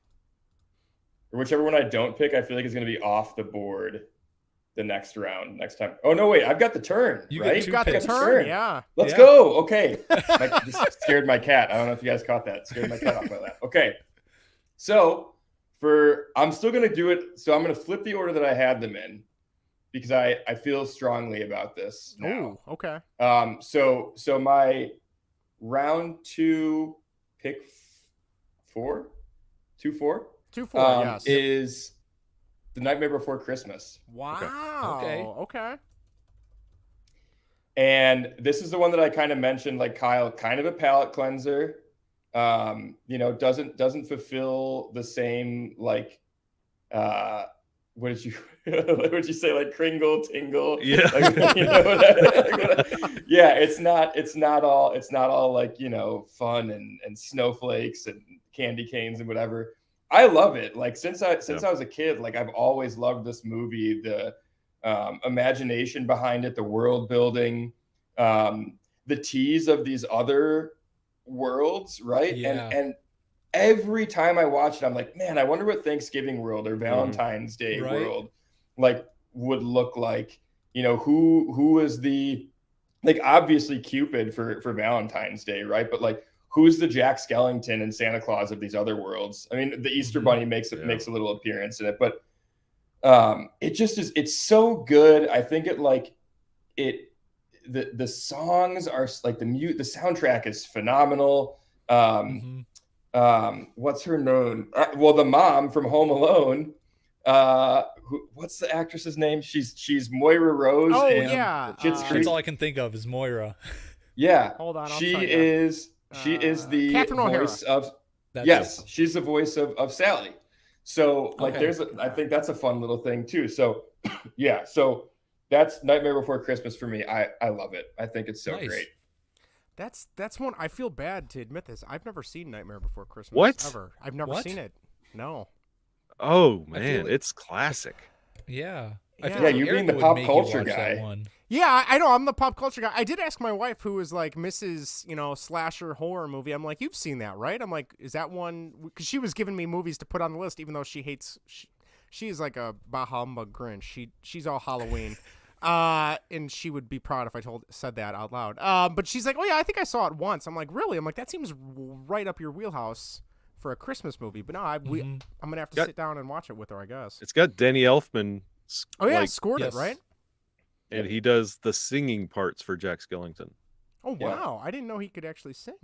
or whichever one I don't pick, I feel like is going to be off the board. the next round next time. Oh no, wait, I've got the turn, right? You've got the turn, yeah. Let's go. Okay. This scared my cat. I don't know if you guys caught that. Scared my cat off by that. Okay. So I'm still going to do it. So I'm going to flip the order that I had them in because I feel strongly about this now. Ooh, okay. So my round 2 pick 4, 2-4, yes. is The Nightmare Before Christmas. Wow. Okay. And this is the one that I kind of mentioned, like Kyle, kind of a palate cleanser. Doesn't fulfill the same like what did you say, like Kringle Tingle? Yeah. Like, yeah, it's not all like, fun and snowflakes and candy canes and whatever. I love it. Like since I was a kid, like I've always loved this movie, the imagination behind it, the world building, the tease of these other worlds, right? Yeah. And every time I watch it, I'm like, man, I wonder what Thanksgiving world or Valentine's Day world like would look like. Who is the, like, obviously Cupid for Valentine's Day, right? But like, who's the Jack Skellington and Santa Claus of these other worlds? I mean, the Easter Bunny makes a little appearance in it, but it just is. It's so good. I think the songs are like the soundtrack is phenomenal. What's her name? Well, the mom from Home Alone. What's the actress's name? She's Moira Rose. Oh yeah, that's all I can think of is Moira. Yeah, hold on. She is the Catherine voice O'Hara. of. Yes, she's the voice of Sally. So like, I think that's a fun little thing too. So yeah, so that's Nightmare Before Christmas for me. I love it. I think it's so great. That's one. I feel bad to admit this. I've never seen Nightmare Before Christmas. What? Ever. I've never seen it. No. Oh man, it's classic. Yeah. Yeah, you being the pop culture guy. Yeah, I know. I'm the pop culture guy. I did ask my wife, who is like Mrs. Slasher horror movie. I'm like, you've seen that, right? I'm like, is that one? Because she was giving me movies to put on the list, even though she hates. She is like a bah humbug Grinch. She's all Halloween. And she would be proud if I said that out loud. But she's like, oh yeah, I think I saw it once. I'm like, really? I'm like, that seems right up your wheelhouse for a Christmas movie. But no, I'm gonna have to sit down and watch it with her, I guess. It's got Danny Elfman. Oh yeah, scored it, right? And he does the singing parts for Jack Skellington. Oh wow, I didn't know he could actually sing.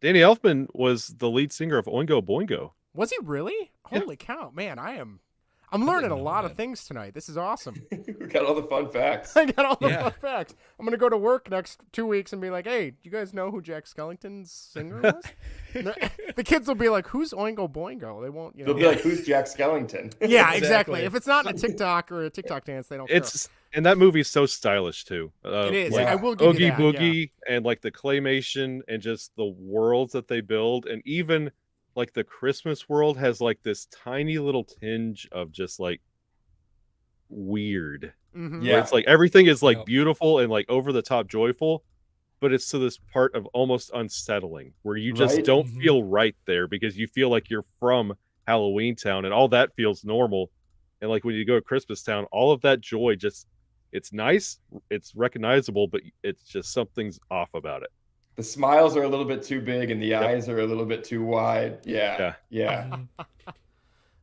Danny Elfman was the lead singer of Oingo Boingo. Was he really? Yeah. Holy cow, man! I'm learning a lot of things tonight. This is awesome. We got all the fun facts. I got all the fun facts. I'm going to go to work next 2 weeks and be like, hey, do you guys know who Jack Skellington's singer was? The kids will be like, who's Oingo Boingo? They won't, They'll be like, who's Jack Skellington? Yeah, exactly. If it's not in a TikTok or a TikTok dance, they don't care. And that movie's so stylish, too. It is. Like, I will give Oogie you that. Boogie and like the claymation and just the worlds that they build. And even like the Christmas world has like this tiny little tinge of just like weird. Yeah, it's like everything is like beautiful and like over the top joyful, but it's to this part of almost unsettling where you just don't feel right there because you feel like you're from Halloween Town and all that feels normal. And like when you go to Christmas Town, all of that joy just, it's nice, it's recognizable, but it's just something's off about it. The smiles are a little bit too big and the eyes are a little bit too wide. Yeah.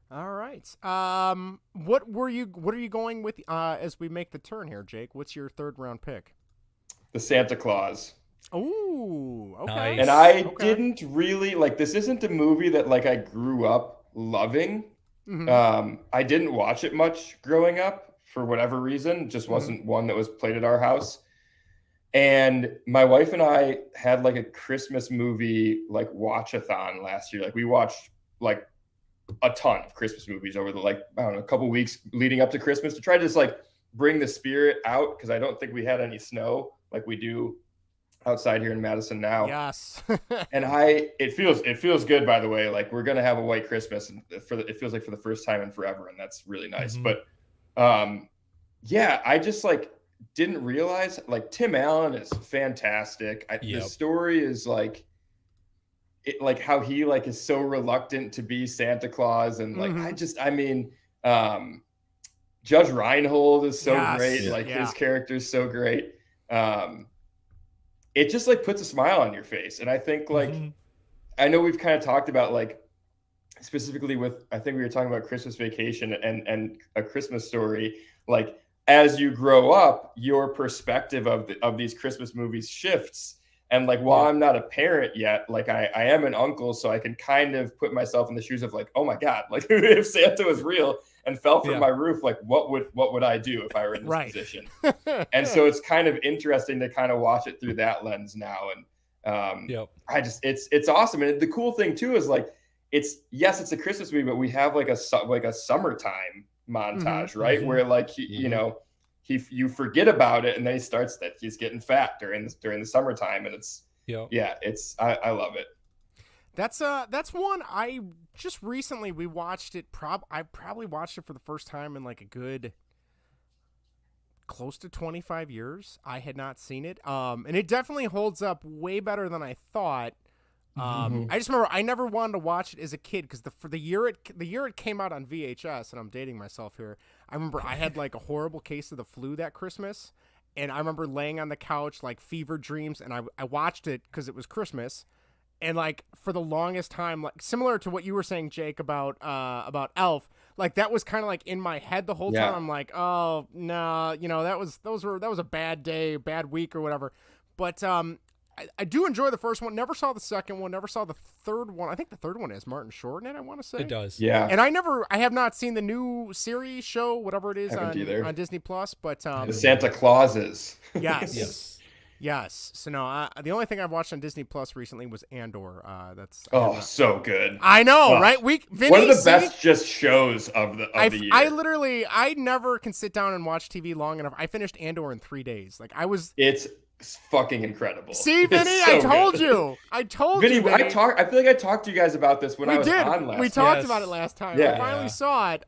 All right. What are you going with as we make the turn here, Jake? What's your third round pick? The Santa Claus. Ooh, okay. Nice. And I didn't really like, this isn't a movie that like I grew up loving. I didn't watch it much growing up for whatever reason. It just wasn't one that was played at our house. And my wife and I had like a Christmas movie like watch-a-thon last year. Like we watched like a ton of Christmas movies over the a couple weeks leading up to Christmas to try to just like bring the spirit out, because I don't think we had any snow like we do outside here in Madison now. Yes. And it feels good, by the way. Like we're gonna have a white Christmas, and it feels like for the first time in forever, and that's really nice. But I just like didn't realize like Tim Allen is fantastic. The story is like it, like how he like is so reluctant to be Santa Claus, and like Judge Reinhold is so Yes. great. Yeah. Like his character is so great. It just like puts a smile on your face. And I think like, I know we've kind of talked about like specifically with, I think we were talking about Christmas Vacation and A Christmas Story. Like as you grow up, your perspective of these Christmas movies shifts. And like, while I'm not a parent yet, like I am an uncle, so I can kind of put myself in the shoes of like, oh my God, like if Santa was real and fell from my roof, like what would I do if I were in this position? And so it's kind of interesting to kind of watch it through that lens now. And I just, it's awesome. And the cool thing too is like, it's a Christmas movie, but we have like a summertime montage, right? Where like, you know, you forget about it, and then he starts that he's getting fat during the summertime, and it's I love it. That's one I just recently we watched it. I probably watched it for the first time in like a good close to 25 years. I had not seen it, and it definitely holds up way better than I thought. I just remember I never wanted to watch it as a kid because for the year it came out on VHS, and I'm dating myself here. I remember I had like a horrible case of the flu that Christmas, and I remember laying on the couch like fever dreams, and I watched it because it was Christmas, and like for the longest time, like similar to what you were saying, Jake, about Elf, like that was kind of like in my head the whole time. I'm like, oh no, you know that was a bad day, bad week or whatever, but I do enjoy the first one. Never saw the second one. Never saw the third one. I think the third one has Martin Short in it, I want to say. It does. Yeah. And I have not seen the new series show, whatever it is on Disney Plus, but the Santa Clauses. Yes. Yes. So no, the only thing I've watched on Disney Plus recently was Andor. So good. I know, right? Vinny, one of the best just shows of the year. I never can sit down and watch TV long enough. I finished Andor in 3 days. It's fucking incredible. See, Vinny, so I told you. Vinny, I feel like I talked to you guys about this when I was on last. We talked about it last time. Yeah. I finally saw it.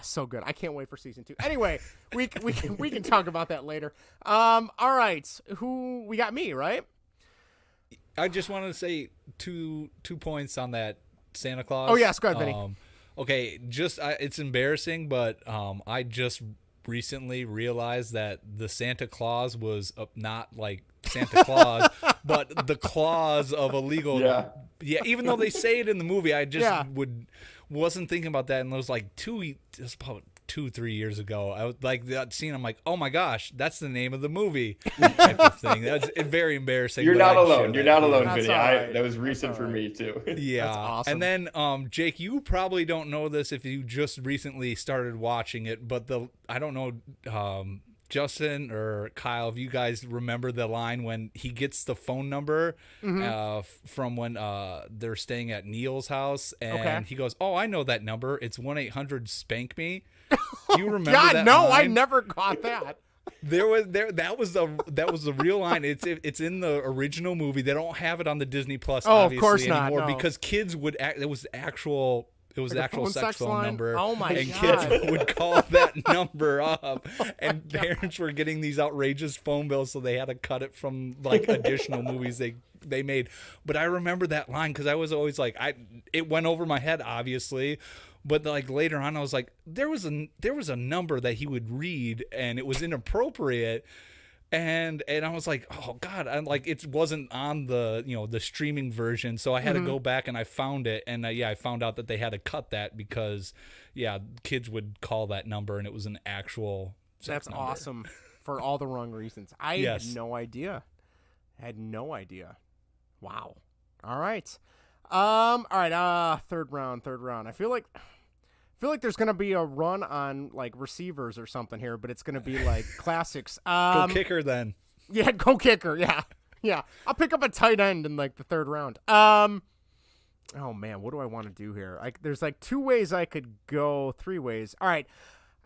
So good. I can't wait for season 2. Anyway, we can talk about that later. All right. Who we got? Me, right? I just wanted to say two points on that Santa Claus. Oh yes, go ahead, Vinny. Okay, it's embarrassing, but I just recently realized that the Santa Claus was not like Santa Claus, but the clause of illegal. Yeah. Even though they say it in the movie, I just wasn't thinking about that, and it was like it was about 2-3 years ago. I was like that scene. I'm like, oh my gosh, that's the name of the movie. Type of thing. That's very embarrassing. You're not alone. You're not alone, Vinny. Right. That was recent for me too. Yeah. That's awesome. And then, Jake, you probably don't know this if you just recently started watching it, but I don't know, Justin or Kyle, if you guys remember the line when he gets the phone number from when they're staying at Neil's house, and he goes, "Oh, I know that number. It's 1-800-SPANK-ME." Do you remember God, that no, line? I never caught that. That was the real line. It's in the original movie. They don't have it on the Disney Plus of course anymore not, no. because kids would it was the actual sex phone line? number. Oh my and God. kids would call that number up, and parents were getting these outrageous phone bills, so they had to cut it from like additional movies they made. But I remember that line because I was always like, it went over my head, obviously. But like later on, I was like, there was a number that he would read, and it was inappropriate. And I was like, oh God, I'm like, it wasn't on the the streaming version, so I had to go back and I found it, and I found out that they had to cut that because kids would call that number and it was an actual sex number. Awesome for all the wrong reasons. I had no idea. Wow. All right. Third round. I feel like there's gonna be a run on like receivers or something here, but it's gonna be like classics. Go kicker then. Yeah, go kicker. Yeah. I'll pick up a tight end in like the third round. Oh man, what do I want to do here? There's like 2 ways I could go, 3 ways. All right.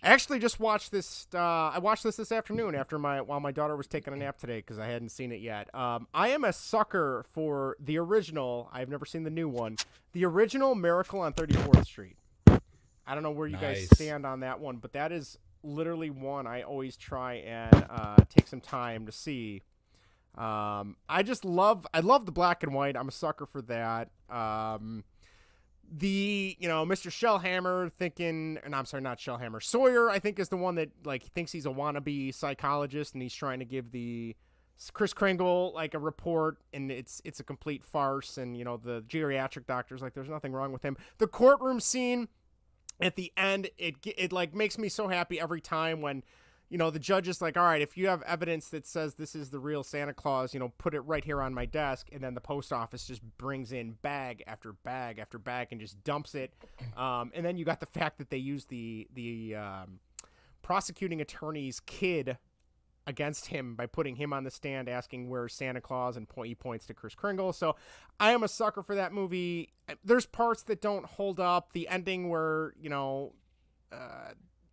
I actually just watched this. I watched this afternoon while my daughter was taking a nap today because I hadn't seen it yet. I am a sucker for the original. I've never seen the new one. The original Miracle on 34th Street. I don't know where you guys stand on that one, but that is literally one I always try and take some time to see. I love the black and white. I'm a sucker for that. Mr. Shellhammer thinking, and I'm sorry, not Shellhammer, Sawyer, I think is the one that like thinks he's a wannabe psychologist and he's trying to give the Kris Kringle like a report, and it's a complete farce. And the geriatric doctor's like, there's nothing wrong with him. The courtroom scene at the end, it like makes me so happy every time when the judge is like, all right, if you have evidence that says this is the real Santa Claus, put it right here on my desk. And then the post office just brings in bag after bag after bag and just dumps it. And then you got the fact that they use the prosecuting attorney's kid against him by putting him on the stand asking where's Santa Claus, and he points to Kris Kringle. So I am a sucker for that movie. There's parts that don't hold up. The ending where,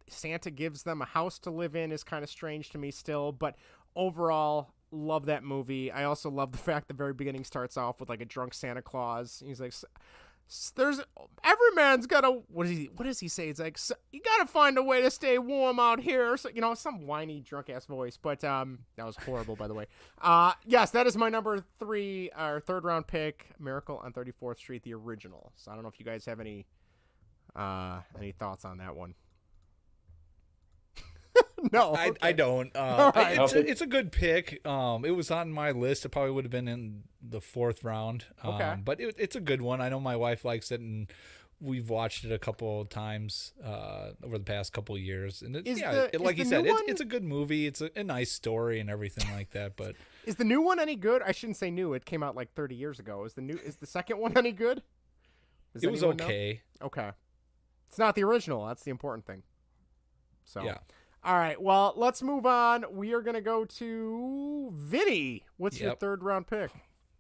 Santa gives them a house to live in is kind of strange to me still, but overall love that movie. I also love the fact the very beginning starts off with like a drunk Santa Claus. He's like, every man's got to, what does he say? It's like, you got to find a way to stay warm out here. So, some whiny drunk ass voice, but that was horrible, by the way. Yes, that is my number 3, our third round pick, Miracle on 34th Street, the original. So I don't know if you guys have any thoughts on that one. No, okay. I don't. Right. It's a good pick. It was on my list. It probably would have been in the 4th round. Okay. But it's a good one. I know my wife likes it, and we've watched it a couple of times over the past couple of years. And like you said, it's a good movie. It's a nice story and everything like that. But is the new one any good? I shouldn't say new. It came out like 30 years ago. Is the second one any good? It was okay. Know? Okay. It's not the original. That's the important thing. So yeah. All right, well, let's move on. We are going to go to Vinny. What's your third round pick?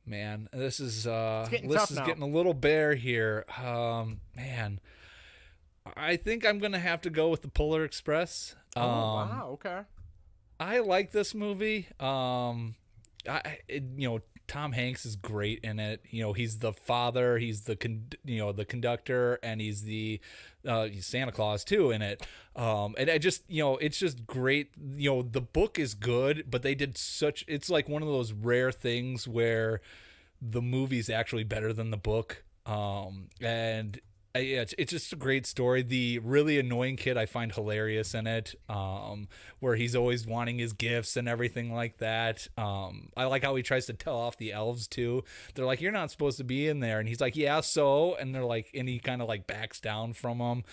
Man, this is getting a little bare here. Man, I think I'm going to have to go with the Polar Express. Wow, okay. I like this movie. Tom Hanks is great in it. He's the father, he's the conductor, and he's he's Santa Claus too in it. And I just, it's just great. The book is good, but they did it's like one of those rare things where the movie's actually better than the book. It's just a great story. The really annoying kid I find hilarious in it, where he's always wanting his gifts and everything like that. I like how he tries to tell off the elves too. They're like, "You're not supposed to be in there," and he's like, "Yeah, so," and they're like, and he kind of like backs down from them.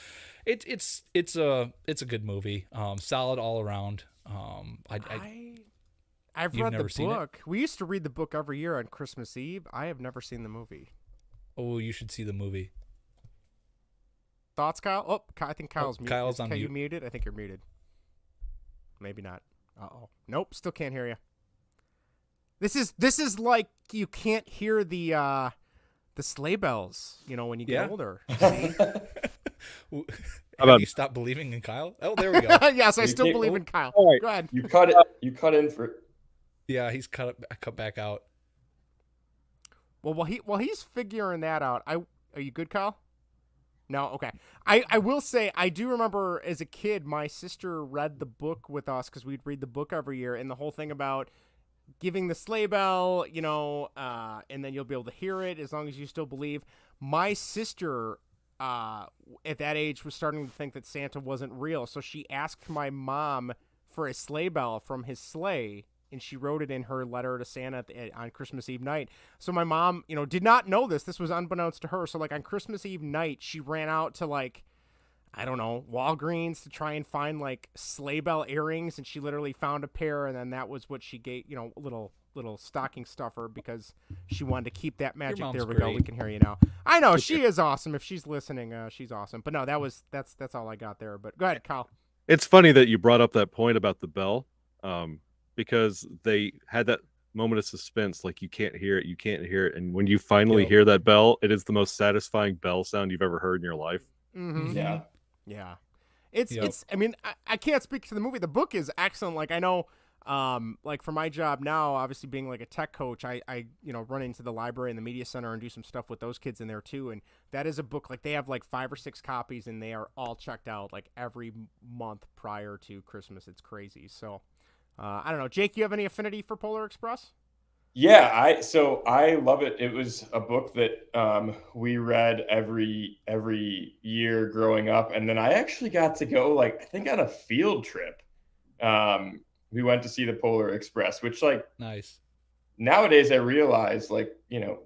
It's a good movie. Solid all around. I've read the book. We used to read the book every year on Christmas Eve. I have never seen the movie. Oh, you should see the movie. Thoughts, Kyle? Oh, I think Kyle's muted. Kyle's on mute. You muted? I think you're muted. Maybe not. Uh-oh. Nope, still can't hear you. This is like you can't hear the sleigh bells, when you get older. Have you stopped believing in Kyle? Oh, there we go. Yes, I still believe in Kyle. All right. Go ahead. You cut in for. Yeah, he's cut back out. Well, while he's figuring that out, are you good, Kyle? No, okay. I will say I do remember as a kid, my sister read the book with us because we'd read the book every year, and the whole thing about giving the sleigh bell, and then you'll be able to hear it as long as you still believe. My sister, at that age, was starting to think that Santa wasn't real, so she asked my mom for a sleigh bell from his sleigh, and she wrote it in her letter to Santa on Christmas Eve night. So my mom, did not know this. This was unbeknownst to her. So, on Christmas Eve night, she ran out to, Walgreens to try and find, sleigh bell earrings, and she literally found a pair, and then that was what she gave, a little stocking stuffer because she wanted to keep that magic. There we go. We can hear you now. I know. She is awesome. If she's listening, she's awesome. But no, that's all I got there. But go ahead, Kyle. It's funny that you brought up that point about the bell. Because they had that moment of suspense, like you can't hear it. And when you finally hear that bell, it is the most satisfying bell sound you've ever heard in your life. Mm-hmm. Yeah. Yeah. It's, I mean, I can't speak to the movie. The book is excellent. I know, for my job now, obviously being a tech coach, I run into the library and the media center and do some stuff with those kids in there too. And that is a book, they have 5 or 6 copies and they are all checked out every month prior to Christmas. It's crazy. So, I don't know. Jake, you have any affinity for Polar Express? Yeah, I love it. It was a book that we read every year growing up, and then I actually got to go, like, I think on a field trip. We went to see the Polar Express, which, like, nice. Nowadays I realize, like,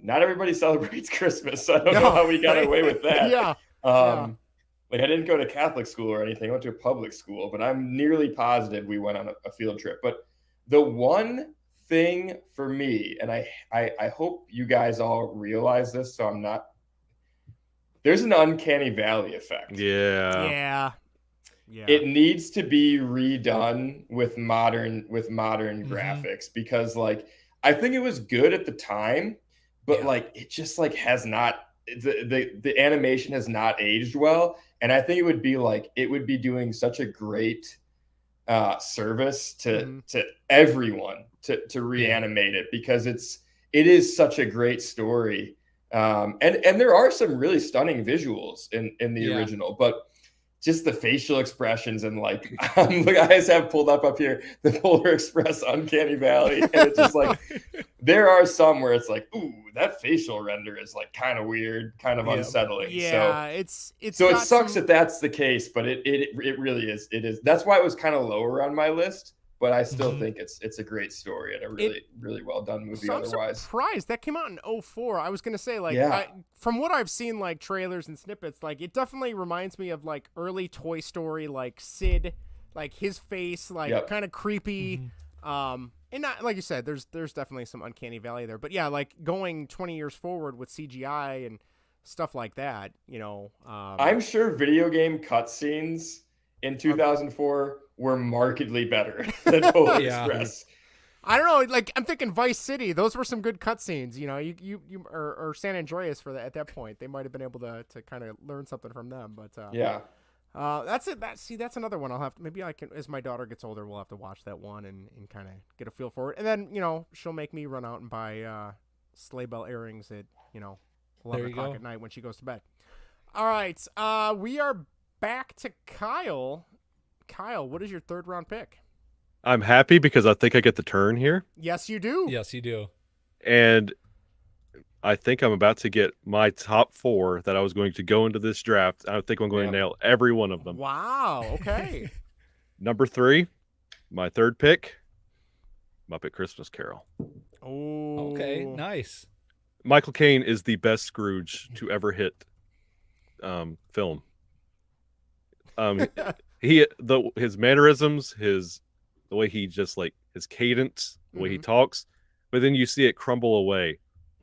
not everybody celebrates Christmas. So I don't know how we got away with that. Yeah. Like, I didn't go to Catholic school or anything. I went to a public school, but I'm nearly positive we went on a field trip. But the one thing for me, and I hope you guys all realize this, so I'm not. There's an uncanny valley effect. Yeah. It needs to be redone with modern graphics, because, like, I think it was good at the time, but like, it just, like, has not, the animation has not aged well. And I think it would be doing such a great service to everyone to reanimate it, because it is such a great story. And there are some really stunning visuals in the original, but just the facial expressions, and, like, the guys have pulled up here the Polar Express Uncanny Valley, and it's just like, there are some where it's like, ooh, that facial render is, like, kind of weird, kind of unsettling. Yeah, so it sucks that that's the case, but it really is. It is. That's why it was kind of lower on my list. But I still think it's a great story and a really well done movie. So I'm otherwise, surprised that came out in 2004. I was gonna say, like, from what I've seen, like, trailers and snippets, like, it definitely reminds me of, like, early Toy Story, like Sid, like, his face, like, kind of creepy. And not, like you said, there's definitely some uncanny valley there. But yeah, like, going 20 years forward with CGI and stuff like that, I'm sure video game cutscenes in 2004 were markedly better than Polar Express. I don't know, like, I'm thinking Vice City. Those were some good cutscenes, or San Andreas for that. At that point, they might have been able to kind of learn something from them. But that's it. That's another one. I'll have to, maybe I can, as my daughter gets older, we'll have to watch that one and kind of get a feel for it. And then she'll make me run out and buy Sleigh Bell earrings at 11 o'clock at night when she goes to bed. All right, we are back to Kyle. Kyle, what is your third round pick? I'm happy because I think I get the turn here. Yes, you do. Yes, you do. And I think I'm about to get my top 4 that I was going to go into this draft. I think I'm going to nail every one of them. Wow. Okay. Number 3, my third pick, Muppet Christmas Carol. Oh. Okay. Nice. Michael Caine is the best Scrooge to ever hit film. His mannerisms, the way he just, like, his cadence, the way he talks, but then you see it crumble away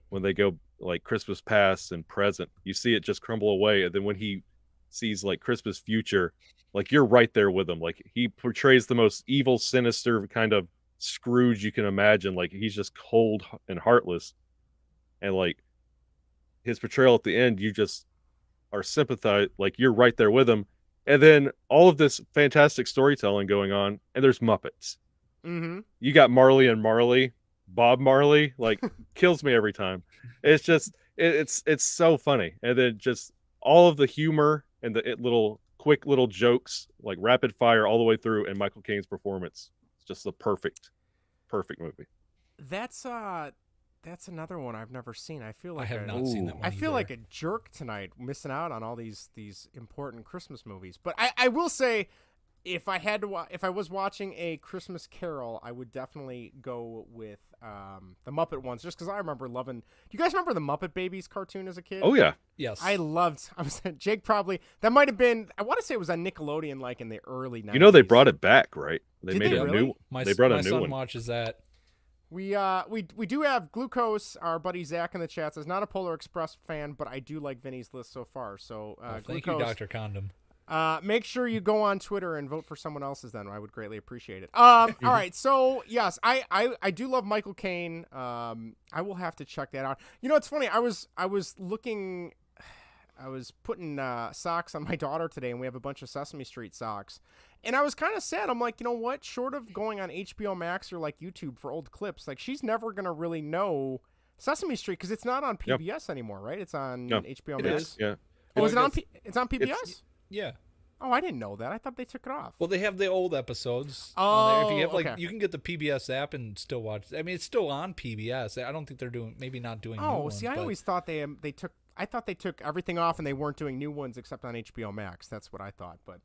when they go, like, Christmas past and present. You see it just crumble away, and then when he sees, like, Christmas future, like, you're right there with him. Like, he portrays the most evil, sinister kind of Scrooge you can imagine. Like, he's just cold and heartless, and, like, his portrayal at the end, you just are sympathized, like, you're right there with him. And then all of this fantastic storytelling going on, and there's Muppets. You got Marley and Marley, Bob Marley, like, kills me every time. It's just, it's so funny. And then just all of the humor and the quick little jokes, like, rapid fire all the way through, and Michael Caine's performance. It's just the perfect movie. That's another one I've never seen. I feel like I have not seen that one. I feel like a jerk tonight, missing out on all these important Christmas movies. But I will say, if I was watching a Christmas Carol, I would definitely go with the Muppet ones, just because I remember loving. Do you guys remember the Muppet Babies cartoon as a kid? Oh yeah, yes. Jake probably, that might have been. I want to say it was on Nickelodeon, like in the early 90s. They brought it back, right? They Did made they a really? new. My new son one. watches that. We do have Glucose, our buddy Zach in the chat says, not a Polar Express fan, but I do like Vinny's list so far. So thank Glucose, you, Dr. Condom. Make sure you go on Twitter and vote for someone else's then. I would greatly appreciate it. All right, so yes, I do love Michael Caine. I will have to check that out. It's funny, I was looking, I was putting socks on my daughter today, and we have a bunch of Sesame Street socks. And I was kind of sad. I'm like, you know what? Short of going on HBO Max or, like, YouTube for old clips, like, she's never going to really know Sesame Street because it's not on PBS anymore, right? It's on HBO Max. Is, yeah. Oh, is it on? It's on PBS? Yeah. Oh, I didn't know that. I thought they took it off. Well, they have the old episodes. Oh, on there. If you have okay. you can get the PBS app and still watch. I mean, it's still on PBS. I don't think they're not doing. New ones, see, I always thought they took. I thought they took everything off and they weren't doing new ones except on HBO Max. That's what I thought, but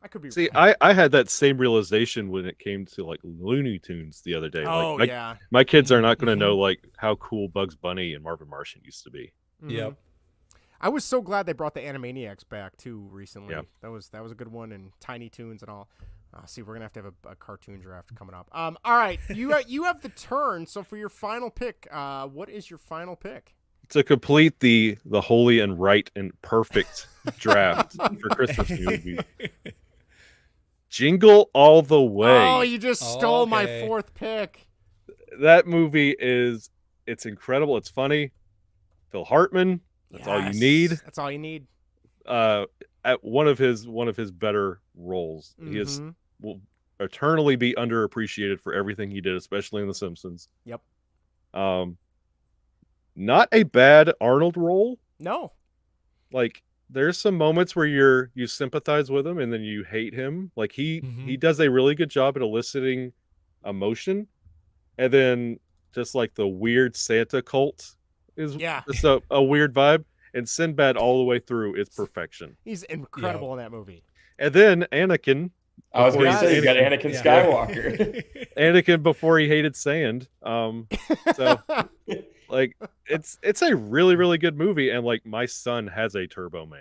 I could be. See, I had that same realization when it came to like Looney Tunes the other day. Oh, like, yeah. My kids are not going to know like how cool Bugs Bunny and Marvin Martian used to be. Mhm. Yep. I was so glad they brought the Animaniacs back too recently. Yeah. That was a good one, and Tiny Toons and all. See, we're gonna have a cartoon draft coming up. All right, you have the turn. So for your final pick, what is your final pick? To complete the holy and right and perfect draft for Christmas movies, Jingle All the Way. Oh, you just stole my fourth pick. That movie it's incredible. It's funny. Phil Hartman. That's all you need. That's all you need. At one of his better roles. He will eternally be underappreciated for everything he did, especially in The Simpsons. Yep. Not a bad Arnold role. No. Like there's some moments where you sympathize with him and then you hate him. Like he does a really good job at eliciting emotion, and then just like the weird Santa cult is just a weird vibe. And Sinbad all the way through is perfection. He's incredible in that movie. And then Anakin. I was going to say you got Anakin Skywalker. Anakin before he hated sand. So like it's a really, really good movie, and like my son has a Turbo Man.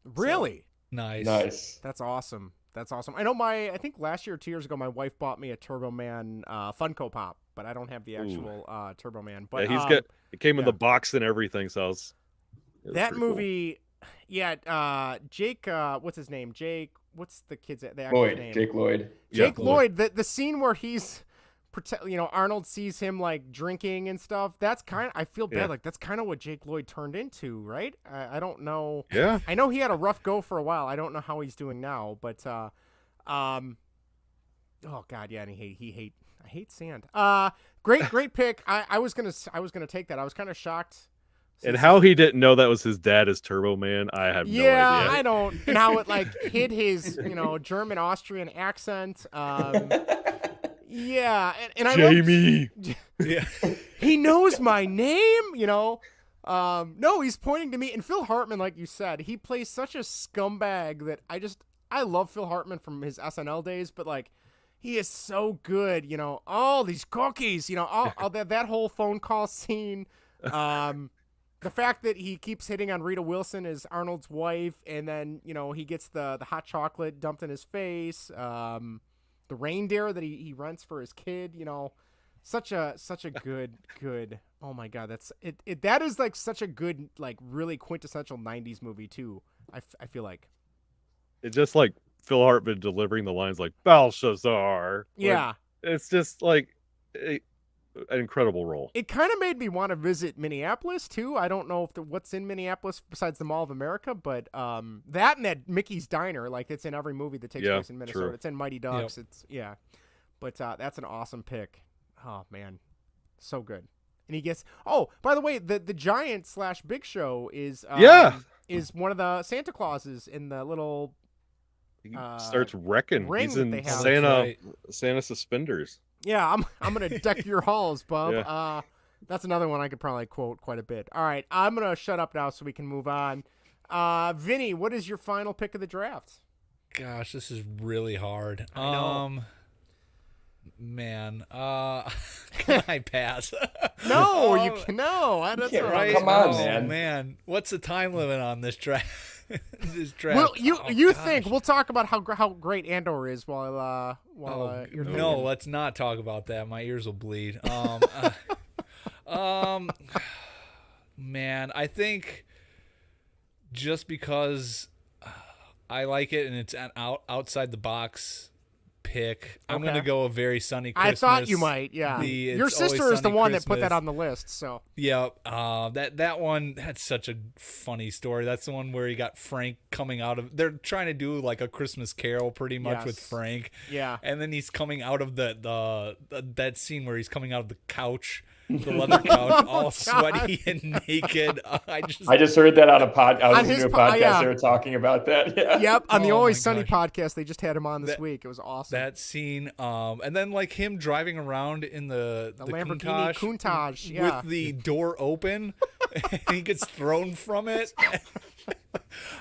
Really? So, nice. That's awesome. I know I think last year or 2 years ago, my wife bought me a Turbo Man Funko Pop, but I don't have the actual Turbo Man. But yeah, it came in the box and everything, so that movie, cool. Yeah. Jake, what's his name? Jake. What's the kid's name? Jake Lloyd. Jake Lloyd. The scene where Arnold sees him like drinking and stuff. That's I feel bad. Like that's kind of what Jake Lloyd turned into, right? I don't know. Yeah. I know he had a rough go for a while. I don't know how he's doing now, but oh god, yeah, and I hate sand. Great pick. I was gonna take that. I was kind of shocked. And how he didn't know that was his dad as Turbo Man, I have no idea. Yeah, I don't. And how it like hid his, German Austrian accent. Yeah, and I Jamie. Yeah, he knows my name. No, he's pointing to me. And Phil Hartman, like you said, he plays such a scumbag that I love Phil Hartman from his SNL days, but like he is so good. All these cookies. All that whole phone call scene. The fact that he keeps hitting on Rita Wilson as Arnold's wife, and then, he gets the hot chocolate dumped in his face, the reindeer that he rents for his kid, such a good, oh my God, that is like such a good, like really quintessential 90s movie too, I feel like. It's just like Phil Hartman delivering the lines like Belshazzar. Yeah. It's just like an incredible role. It kind of made me want to visit Minneapolis too. I don't know what's in Minneapolis besides the Mall of America, but that and that Mickey's Diner, like it's in every movie that takes place in Minnesota. True. It's in Mighty Ducks. Yep. But that's an awesome pick. Oh man, so good. And he gets. Oh, by the way, the Giant / Big Show is one of the Santa Clauses in the little. He starts wrecking. He's in Santa suspenders. Yeah, I'm gonna deck your halls, bub. Yeah. That's another one I could probably quote quite a bit. All right, I'm gonna shut up now so we can move on. Vinny, what is your final pick of the draft? Gosh, this is really hard. I know. Man, can I pass? No, you can. No, that's all right. Come on, man. What's the time limit on this draft? Well, you think we'll talk about how great Andor is while you're thinking. No, let's not talk about that. My ears will bleed. Man, I think just because I like it and it's an outside the box pick, I'm going to go A Very Sunny Christmas. I thought you might, yeah. Your sister is the one that put that on the list, so. Yeah, that one, that's such a funny story. That's the one where you got Frank coming out of, they're trying to do like a Christmas Carol pretty much with Frank. Yeah. And then he's coming out of that scene where he's coming out of the couch the leather couch, all sweaty and naked. I just heard that on a podcast. I was listening to a podcast. They were talking about that. Yeah. Yep, on the Always Sunny podcast, they just had him on this week. It was awesome. That scene, and then like him driving around in the Lamborghini Countach, with the door open, and he gets thrown from it.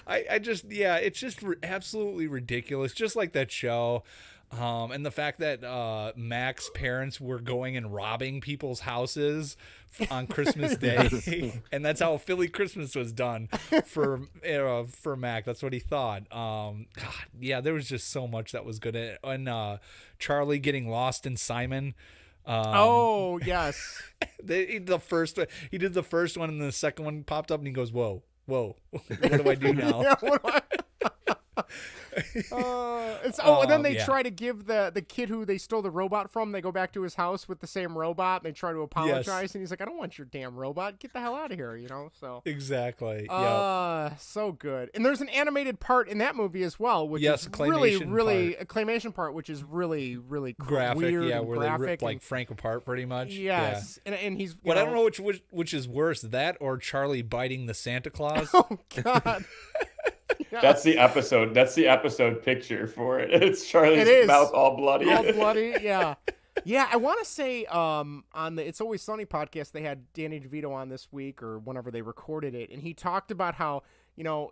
It's just absolutely ridiculous, just like that show. And the fact that Mac's parents were going and robbing people's houses on Christmas Day, and that's how Philly Christmas was done for Mac. That's what he thought. There was just so much that was good. And Charlie getting lost in Simon. Oh yes, he did the first one, and the second one popped up, and he goes, "Whoa, what do I do now?" And then they try to give the kid who they stole the robot from, they go back to his house with the same robot, and they try to apologize, and he's like, I don't want your damn robot, get the hell out of here, so exactly. So good. And there's an animated part in that movie as well, which is really a claymation part, which is really graphic, weird, where graphic, they rip like Frank apart pretty much. Yes. And he's I don't know which is worse, that or Charlie biting the Santa Claus. Oh god. That's the episode picture for it. It's Charlie's mouth all bloody. All bloody, yeah. Yeah, I want to say on the It's Always Sunny podcast, they had Danny DeVito on this week or whenever they recorded it, and he talked about how,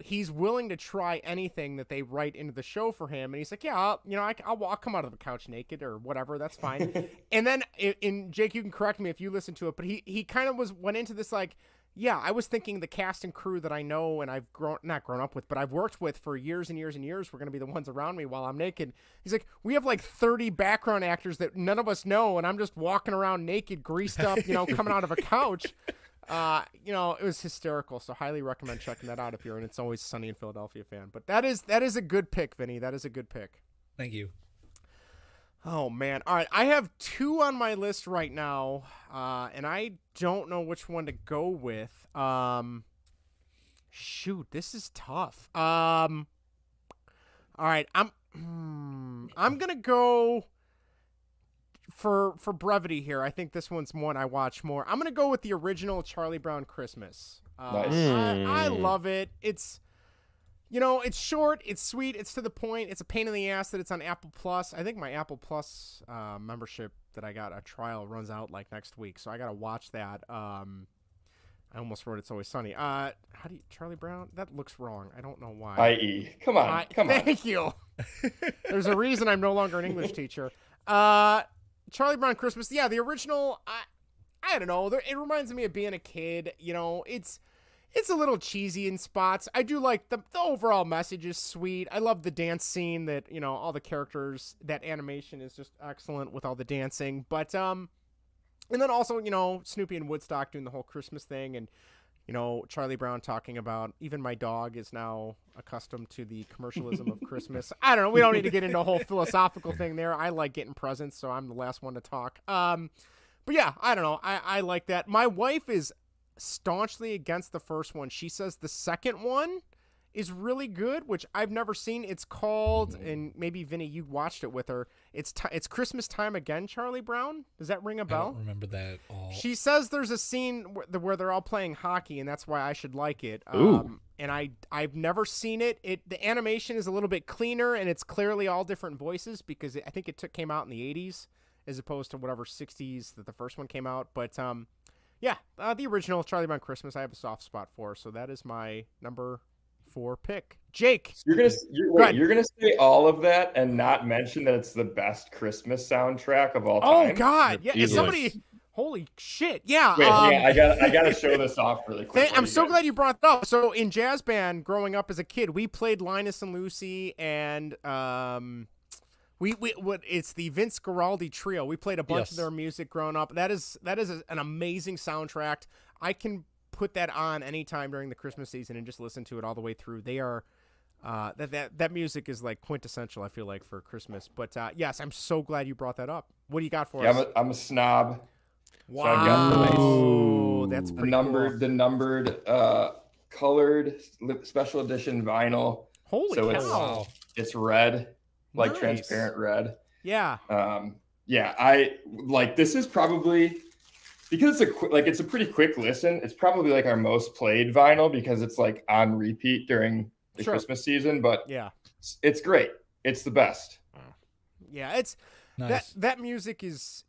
he's willing to try anything that they write into the show for him, and he's like, yeah, I'll come out of the couch naked or whatever, that's fine. And then, in Jake, you can correct me if you listen to it, but he kind of went into this like, yeah, I was thinking the cast and crew that I know and I've not grown up with, but I've worked with for years and years and years were going to be the ones around me while I'm naked. He's like, we have like 30 background actors that none of us know, and I'm just walking around naked, greased up, coming out of a couch. It was hysterical, so highly recommend checking that out if you're an It's Always Sunny in Philadelphia fan. But that is a good pick, Vinny. That is a good pick. Thank you. Oh, man. All right. I have 2 on my list right now, and I don't know which one to go with. Shoot, this is tough. All right. I'm going to go for brevity here. I think this one's one I watch more. I'm going to go with the original Charlie Brown Christmas. Nice. I love it. It's short, it's sweet, it's to the point. It's a pain in the ass that it's on Apple Plus. I think my Apple Plus membership that I got a trial runs out like next week, so I gotta watch that. I almost wrote It's Always Sunny. How do you Charlie Brown? That looks wrong. I don't know why. I.E. Come on. Thank you. There's a reason I'm no longer an English teacher. Charlie Brown Christmas. Yeah, the original. I don't know. It reminds me of being a kid. It's a little cheesy in spots. I do like the overall message is sweet. I love the dance scene that, all the characters, that animation is just excellent with all the dancing. But, and then also, Snoopy and Woodstock doing the whole Christmas thing and, Charlie Brown talking about even my dog is now accustomed to the commercialism of Christmas. I don't know. We don't need to get into a whole philosophical thing there. I like getting presents, so I'm the last one to talk. But yeah, I don't know. I like that. My wife is staunchly against the first one. She says the second one is really good, which I've never seen. It's called, and maybe Vinny, you watched it with her. It's Christmas Time Again, Charlie Brown. Does that ring a bell? I don't remember that at all. She says there's a scene where they're all playing hockey, and that's why I should like it. And I've never seen it. The animation is a little bit cleaner, and it's clearly all different voices because I think it came out in the 80s as opposed to whatever 60s that the first one came out. But yeah, the original Charlie Brown Christmas I have a soft spot for, so that is my number 4 pick. Jake, you're gonna say all of that and not mention that it's the best Christmas soundtrack of all time. Oh God, yeah, somebody. Holy shit, yeah. Wait, I gotta show this off really quick. I'm so glad you brought that up. So in jazz band, growing up as a kid, we played Linus and Lucy and it's the Vince Guaraldi trio. We played a bunch of their music growing up. That is an amazing soundtrack. I can put that on anytime during the Christmas season and just listen to it all the way through. They are that music is like quintessential, I feel like, for Christmas. But yes, I'm so glad you brought that up. What do you got for us? I'm a snob. Wow, so I've got that's pretty the numbered colored special edition vinyl. Holy cow! It's red. Like nice. Transparent red. Yeah. I like this is probably because it's a pretty quick listen. It's probably like our most played vinyl because it's like on repeat during the Christmas season. But yeah, it's great. It's the best. Yeah, it's Nice. that music is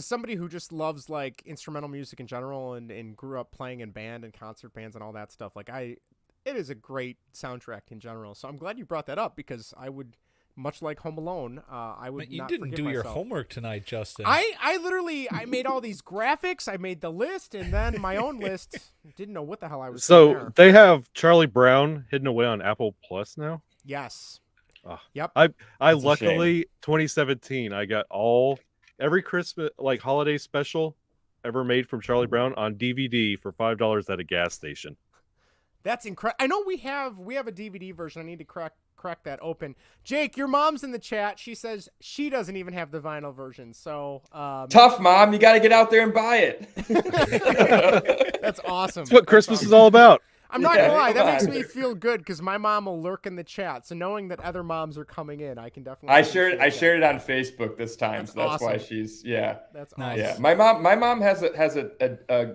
somebody who just loves like instrumental music in general and grew up playing in band and concert bands and all that stuff. Like it is a great soundtrack in general. So I'm glad you brought that up because I would, much like Home Alone, I would. You not didn't forget do your myself. homework tonight, Justin. I literally made all these graphics. I made the list and then my own list. Didn't know what the hell I was doing So there. they have Charlie Brown hidden away on Apple Plus now. Yes. Oh, Yep. I That's a luckily 2017 I got every Christmas like holiday special ever made from Charlie Brown on DVD for $5 at a gas station. That's incredible. I know we have a DVD version. I need to crack that open. Jake, your mom's in the chat. She says she doesn't even have the vinyl version. So Tough, Mom. You got to get out there and buy it. that's awesome. That's what Christmas is all about. I'm not gonna lie. That come makes on. me feel good because my mom will lurk in the chat. So knowing that other moms are coming in, I can definitely. I shared it on Facebook this time, That's so that's why awesome. she's That's Nice. awesome. Yeah, my mom has a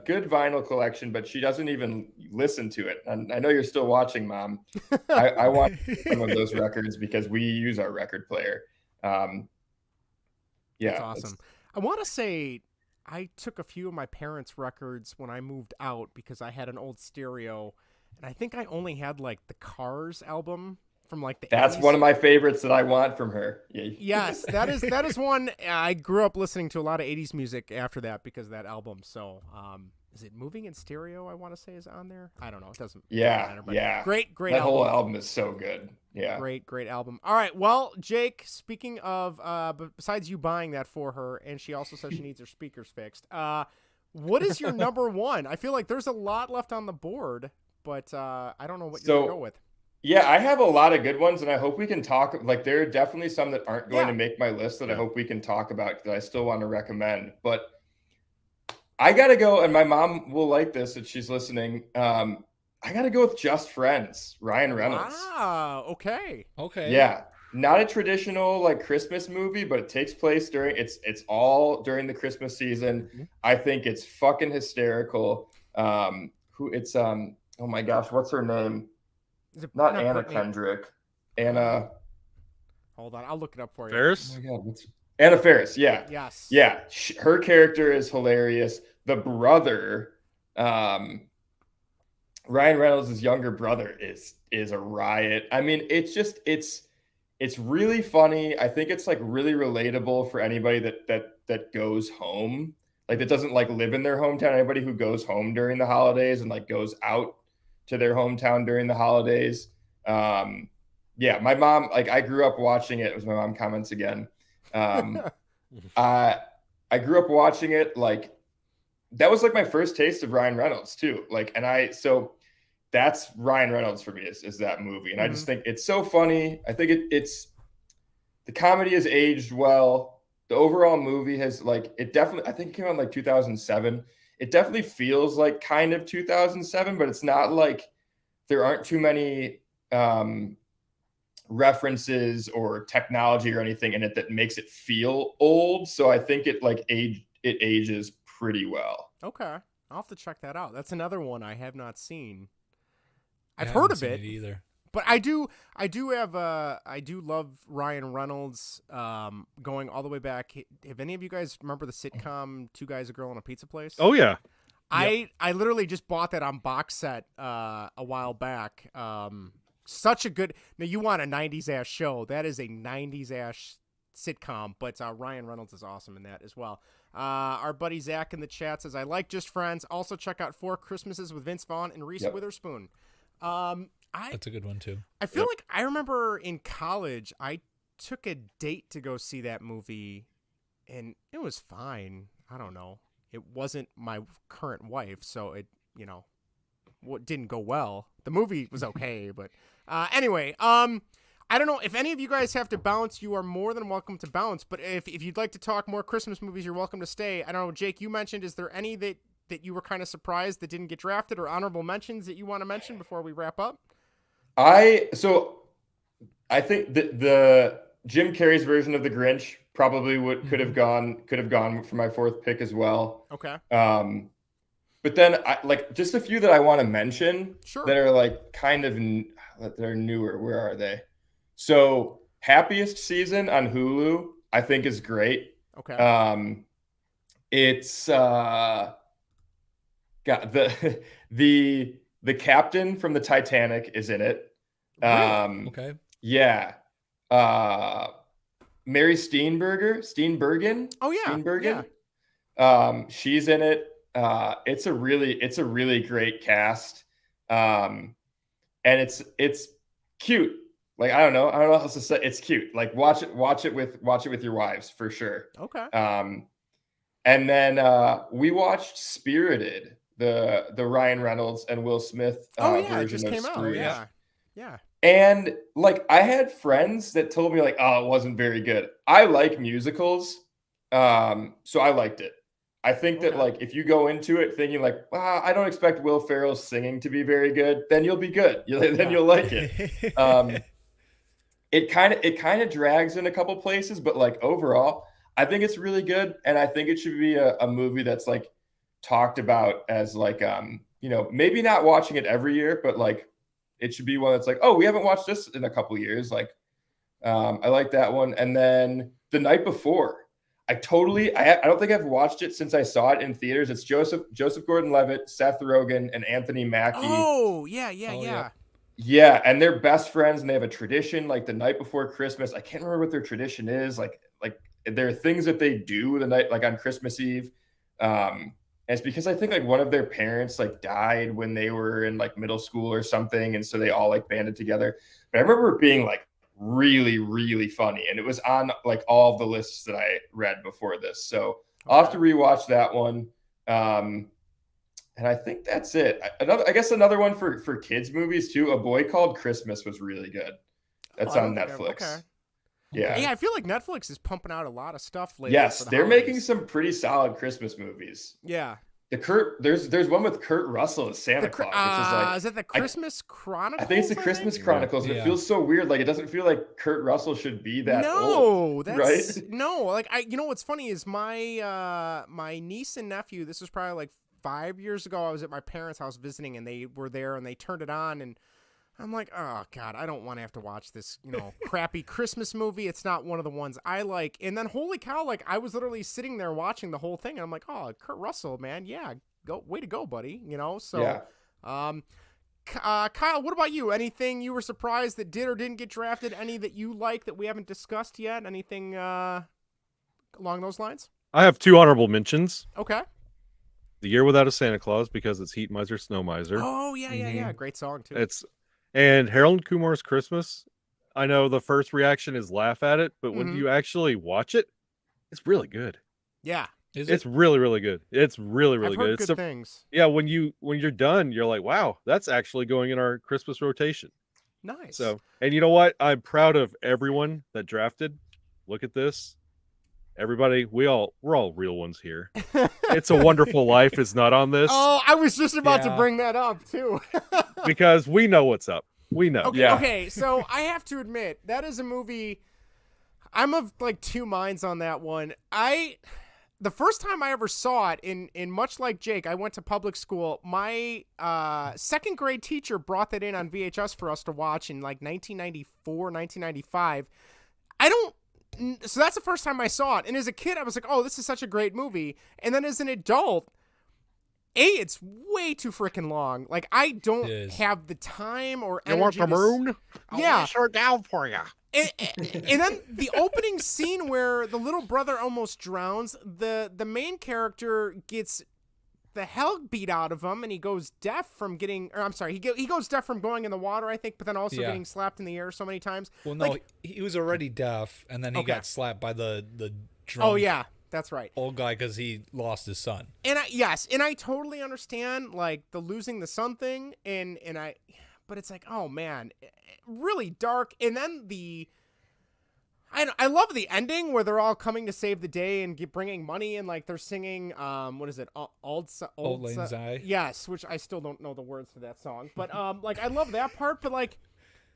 good vinyl collection, but she doesn't even listen to it. And I know you're still watching, Mom. I want some of those records because we use our record player. Yeah, That's awesome. I want to say I took a few of my parents' records when I moved out because I had an old stereo, and I think I only had like the Cars album from like the. That's 80s. one of my favorites that I want from her. Yeah. Yes, that is one. I grew up listening to a lot of 80s music after that because of that album. So, is it Moving in Stereo, I want to say, is on there? I don't know. It doesn't matter. But Yeah. Great That album. whole album is so good. Yeah. Great album. All right. Well, Jake, speaking of, besides you buying that for her, and she also says she needs her speakers fixed, what is your number one? I feel like there's a lot left on the board, but I don't know what you're going to go with. Yeah, I have a lot of good ones, and I hope we can talk. Like, there are definitely some that aren't going to make my list that I hope we can talk about that I still want to recommend. But I got to go, and my mom will like this if she's listening. I got to go with Just Friends, Ryan Reynolds. Wow. Okay. Okay. Yeah, not a traditional like Christmas movie, but it takes place during it's all during the Christmas season. Mm-hmm. I think it's fucking hysterical. Oh my gosh, what's her name? Is it Not Anna Brittany? Kendrick. Anna. Hold on. I'll look it up for you. Ferris? Oh my God, Anna Faris. Yeah. Yes. Yeah. Her character is hilarious. The brother, Ryan Reynolds' younger brother is a riot. I mean, it's really funny. I think it's like really relatable for anybody that goes home, like that doesn't like live in their hometown. Anybody who goes home during the holidays and like goes out to their hometown during the holidays. Yeah, my mom, like I grew up watching it. It was my mom comments again. I grew up watching it. Like that was like my first taste of Ryan Reynolds too. Like, so that's Ryan Reynolds for me is that movie. And I just think it's so funny. I think it's the comedy has aged well. The overall movie has like, it definitely, I think it came out in like 2007. It definitely feels like kind of 2007, but it's not like there aren't too many references or technology or anything in it that makes it feel old. So I think it ages pretty well. Okay. I'll have to check that out. That's another one I have not seen. I've I heard haven't of seen it either. but I do love Ryan Reynolds going all the way back. Have any of you guys remember the sitcom Two Guys, a Girl, and a Pizza Place? Oh yeah. I literally just bought that on box set a while back. Such a good. Now you want a 90s ass show. That is a 90s ass sitcom, but Ryan Reynolds is awesome in that as well. Our buddy Zach in the chat says, I like Just Friends. Also check out Four Christmases with Vince Vaughn and Reese Witherspoon. That's a good one too. I feel like I remember in college, I took a date to go see that movie, and it was fine. I don't know. It wasn't my current wife, so it, didn't go well. The movie was okay, but anyway, I don't know if any of you guys have to bounce. You are more than welcome to bounce. But if you'd like to talk more Christmas movies, you're welcome to stay. I don't know, Jake. You mentioned, is there any that you were kind of surprised that didn't get drafted, or honorable mentions that you want to mention before we wrap up? I think Jim Carrey's version of the Grinch probably could have gone for my fourth pick as well. Okay. But then just a few that I want to mention that are like kind of they're newer. Where are they? So Happiest Season on Hulu, I think is great. Okay. It's got the captain from the Titanic is in it. Really? Okay. Yeah. Mary Steenburgen. Oh yeah. Steenburgen. She's in it. It's a really great cast. And it's cute. Like, I don't know how else to say. It's cute. Like, watch it with your wives for sure. Okay. And then we watched Spirited, the Ryan Reynolds and Will Smith version it just of came out. Scrooge. Yeah. And like, I had friends that told me like, oh, it wasn't very good. I like musicals. So I liked it. I think that like, if you go into it thinking like, I don't expect Will Ferrell's singing to be very good, then you'll be good. Then you'll like it. It kind of drags in a couple places, but like overall, I think it's really good. And I think it should be a movie that's like talked about as like, maybe not watching it every year, but like, it should be one that's like, oh, we haven't watched this in a couple years. Like, I like that one. And then The Night Before, I don't think I've watched it since I saw it in theaters. It's Joseph Gordon-Levitt, Seth Rogen, and Anthony Mackie. Oh, yeah. Yeah, and they're best friends, and they have a tradition like the night before Christmas. I can't remember what their tradition is. Like there are things that they do the night, like on Christmas Eve. And it's because I think like one of their parents like died when they were in like middle school or something, and so they all like banded together. But I remember it being like really, really funny, and it was on like all of the lists that I read before this. So I'll have to rewatch that one. And I think that's it. Another one for kids movies too. A Boy Called Christmas was really good. That's on Netflix. Okay. Yeah. I feel like Netflix is pumping out a lot of stuff lately. Yes, they're making some pretty solid Christmas movies. Yeah. There's one with Kurt Russell as Santa Claus, which is like, is it the Christmas Chronicles? I think it's the Christmas Chronicles, and it feels so weird. Like, it doesn't feel like Kurt Russell should be that old. Right? No, like what's funny is my my niece and nephew. This was probably like 5 years ago. I was at my parents' house visiting, and they were there, and they turned it on, and I'm like, oh God, I don't want to have to watch this, crappy Christmas movie. It's not one of the ones I like. And then, holy cow, like I was literally sitting there watching the whole thing, and I'm like, oh, Kurt Russell, man, yeah, way to go, buddy. So, yeah. Kyle, what about you? Anything you were surprised that did or didn't get drafted? Any that you like that we haven't discussed yet? Anything along those lines? I have two honorable mentions. Okay. The Year Without a Santa Claus, because it's Heat Miser, Snow Miser. Oh, yeah. Great song, too. And Harold and Kumar's Christmas. I know the first reaction is laugh at it, but when you actually watch it, it's really good. Yeah. It's really, really good. It's really, really I've heard good. Good things. Yeah, when you're done, you're like, wow, that's actually going in our Christmas rotation. Nice. So, and you know what? I'm proud of everyone that drafted. Look at this. Everybody, we're all real ones here. It's a Wonderful Life is not on this. Oh, I was just about to bring that up too. Because we know what's up. We know. Okay, so I have to admit, that is a movie I'm of like two minds on that one. The first time I ever saw it, in much like Jake, I went to public school. My second grade teacher brought that in on VHS for us to watch in like 1994, 1995. So that's the first time I saw it. And as a kid, I was like, oh, this is such a great movie. And then as an adult, it's way too freaking long. Like, I don't have the time or energy. You want the moon? Yeah. I'll shut down for you. And then the opening scene where the little brother almost drowns, the main character gets the hell beat out of him, and he goes deaf from getting, or I'm sorry, he goes deaf from going in the water, I think, but then also getting slapped in the air so many times. Well, no, he was already deaf, and then he got slapped by the drunk. Oh yeah, that's right. Old guy, because he lost his son. And I totally understand like the losing the son thing, but it's like, oh man, really dark. And then I love the ending where they're all coming to save the day and bringing money, and like they're singing, what is it? Auld Lang Syne. Yes, which I still don't know the words to that song, but like I love that part. But like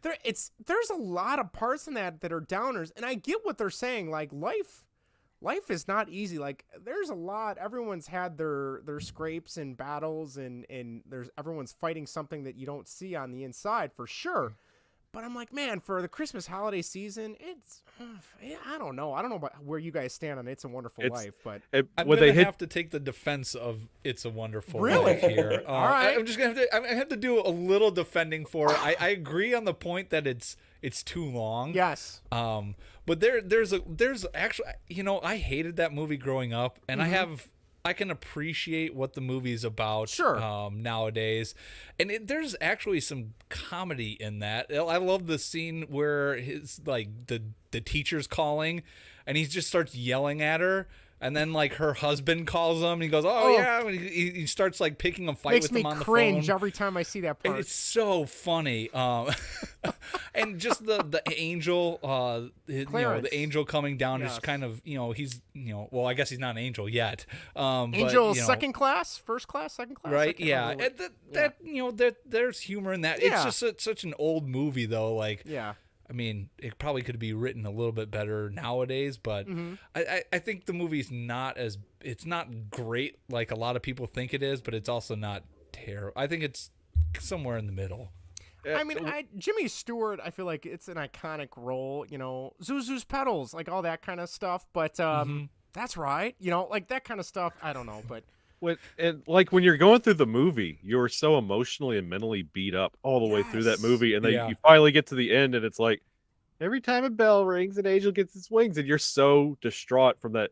there's a lot of parts in that are downers, and I get what they're saying. Like life is not easy. Like there's a lot. Everyone's had their scrapes and battles, and everyone's fighting something that you don't see on the inside for sure. But I'm like, man, for the Christmas holiday season, I don't know about where you guys stand on It's a Wonderful Life, but I'm going to have to take the defense of It's a Wonderful Life here. All right. I'm just going to have to do a little defending for it. I agree on the point that it's too long. Yes. But there's actually, I hated that movie growing up, and I can appreciate what the movie's about nowadays. And there's actually some comedy in that. I love the scene where the teacher's calling and he just starts yelling at her. And then like her husband calls him and he goes, yeah. And he starts like picking a fight with him on the phone. Makes me cringe every time I see that part. And it's so funny. And just the angel, the angel coming down is kind of, he's, well, I guess he's not an angel yet. Angel second class, first class, second class. Right. Yeah. And there's humor in that. Yeah. It's just such an old movie though. Like, yeah. I mean, it probably could be written a little bit better nowadays, but I think the movie's it's not great like a lot of people think it is, but it's also not terrible. I think it's somewhere in the middle. I mean, Jimmy Stewart, I feel like it's an iconic role, Zuzu's Petals, like all that kind of stuff, but that's right. Like that kind of stuff, I don't know, but... When you're going through the movie, you're so emotionally and mentally beat up all the way through that movie, and then you finally get to the end, and it's like every time a bell rings, an angel gets its wings, and you're so distraught from that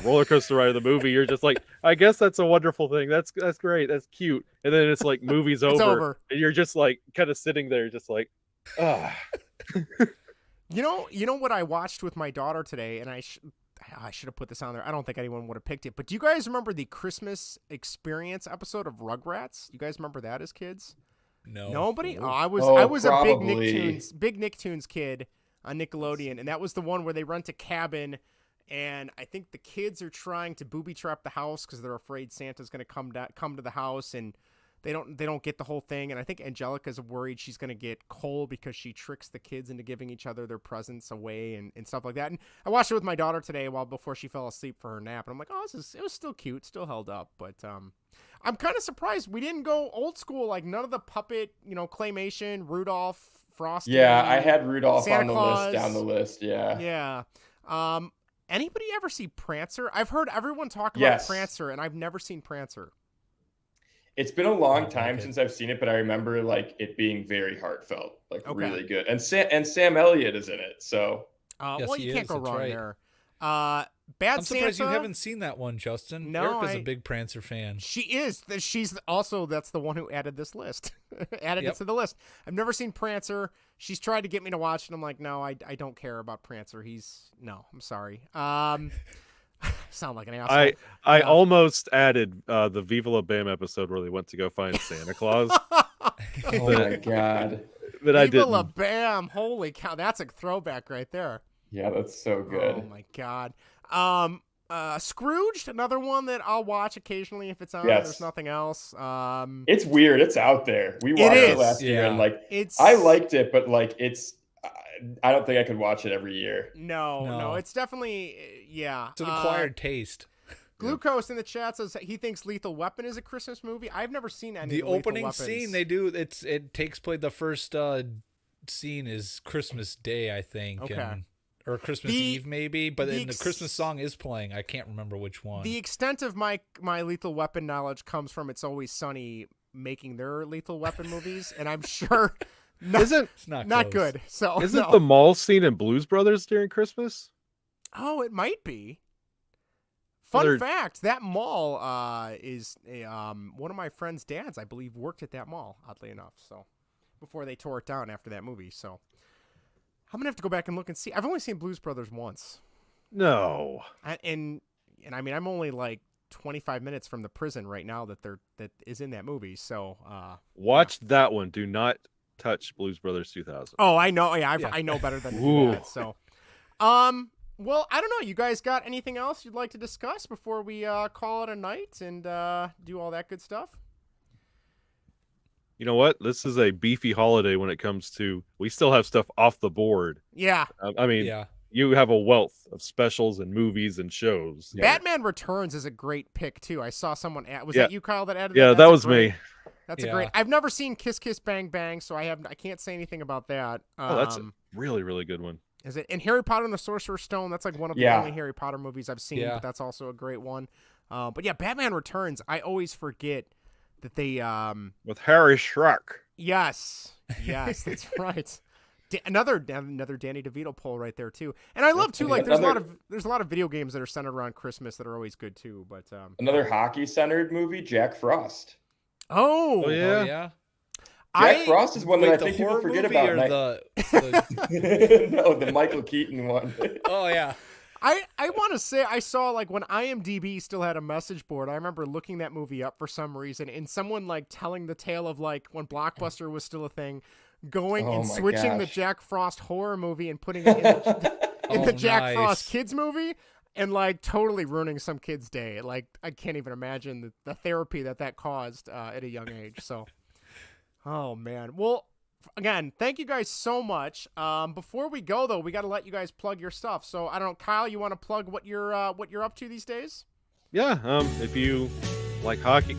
roller coaster ride of the movie. You're just like, I guess that's a wonderful thing. That's great. That's cute. And then it's like movie's over, and you're just like kind of sitting there, just like, ah. You know what I watched with my daughter today, and I should have put this on there. I don't think anyone would have picked it. But do you guys remember the Christmas Experience episode of Rugrats? You guys remember that as kids? No. Nobody? Oh, I was probably. a big Nicktoons kid on Nickelodeon, and that was the one where they rent a cabin, and I think the kids are trying to booby trap the house because they're afraid Santa's going to come to the house, and they don't get the whole thing. And I think Angelica's worried she's going to get cold because she tricks the kids into giving each other their presents away and stuff like that. And I watched it with my daughter today before she fell asleep for her nap. And I'm like, it was still cute, still held up. But I'm kind of surprised we didn't go old school, like none of the puppet, claymation, Rudolph, Frosty. Yeah, I had Rudolph Santa on the Claus. list, down the list. Yeah. Yeah. Anybody ever see Prancer? I've heard everyone talk about Prancer, and I've never seen Prancer. It's been a long time since I've seen it, but I remember like it being very heartfelt, like really good. And Sam Elliott is in it, so well, you can't go wrong there. I'm surprised Santa, you haven't seen that one, Justin. No, Erica's a big Prancer fan. She is. She's also that's the one who added this list, it to the list. I've never seen Prancer. She's tried to get me to watch, and I'm like, no, I don't care about Prancer. I'm sorry. Sound like an asshole. I almost added the Viva La Bam episode where they went to go find Santa Claus. Oh my god! But I didn't. Viva La Bam! Holy cow, that's a throwback right there. Yeah, that's so good. Oh my god. Scrooged, another one that I'll watch occasionally if it's on. Yes. There's nothing else. It's weird. It's out there. We watched it last year, and like I liked it, but like I don't think I could watch it every year. No, it's definitely It's an acquired taste. Glucose in the chat says he thinks Lethal Weapon is a Christmas movie. I've never seen any. The of the opening Lethal Weapons. scene they do. It takes place. The first scene is Christmas Day, I think. Okay. Or Christmas Eve, maybe, but the Christmas song is playing. I can't remember which one. The extent of my Lethal Weapon knowledge comes from It's Always Sunny making their Lethal Weapon movies, and I'm sure it's not good. So isn't the mall scene in Blues Brothers during Christmas? Oh, it might be. Fun fact: that mall is one of my friend's dads, I believe, worked at that mall. Oddly enough, so before they tore it down after that movie, so. I'm gonna have to go back and look and see. I've only seen Blues Brothers once. No. And I mean, I'm only like 25 minutes from the prison right now that is in that movie. So watch that one. Do not touch Blues Brothers 2000. Oh, I know. Yeah, I know better than that. So, well, I don't know. You guys got anything else you'd like to discuss before we call it a night and do all that good stuff? you know what? This is a beefy holiday when it comes to. We still have stuff off the board. Yeah. I mean, you have a wealth of specials and movies and shows. Batman Returns is a great pick too. I saw someone was that you, Kyle, that added that? Yeah, that was me. That's a great. I've never seen Kiss Kiss Bang Bang, so I can't say anything about that. That's a really, really good one. Is it? And Harry Potter and the Sorcerer's Stone, that's like one of the only Harry Potter movies I've seen, but that's also a great one. But yeah, Batman Returns, I always forget that they with Harry Shrek. Yes, that's right. Another Danny DeVito poll right there too. And I love too, like there's a lot of video games that are centered around Christmas that are always good too. But another hockey centered movie, Jack Frost. Oh yeah. Jack Frost is one that I think people forget about. No, the Michael Keaton one. Oh yeah. I want to say I saw, like, when IMDb still had a message board, I remember looking that movie up for some reason, and someone, like, telling the tale of, like, when Blockbuster was still a thing, going and switching the Jack Frost horror movie and putting it in the Jack Frost kids movie, and, like, totally ruining some kid's day. Like, I can't even imagine the therapy that caused at a young age. So, oh, man. Well, again, thank you guys so much. Before we go, though, we got to let you guys plug your stuff. So, I don't know, Kyle, you want to plug what you're up to these days? Yeah, if you like hockey.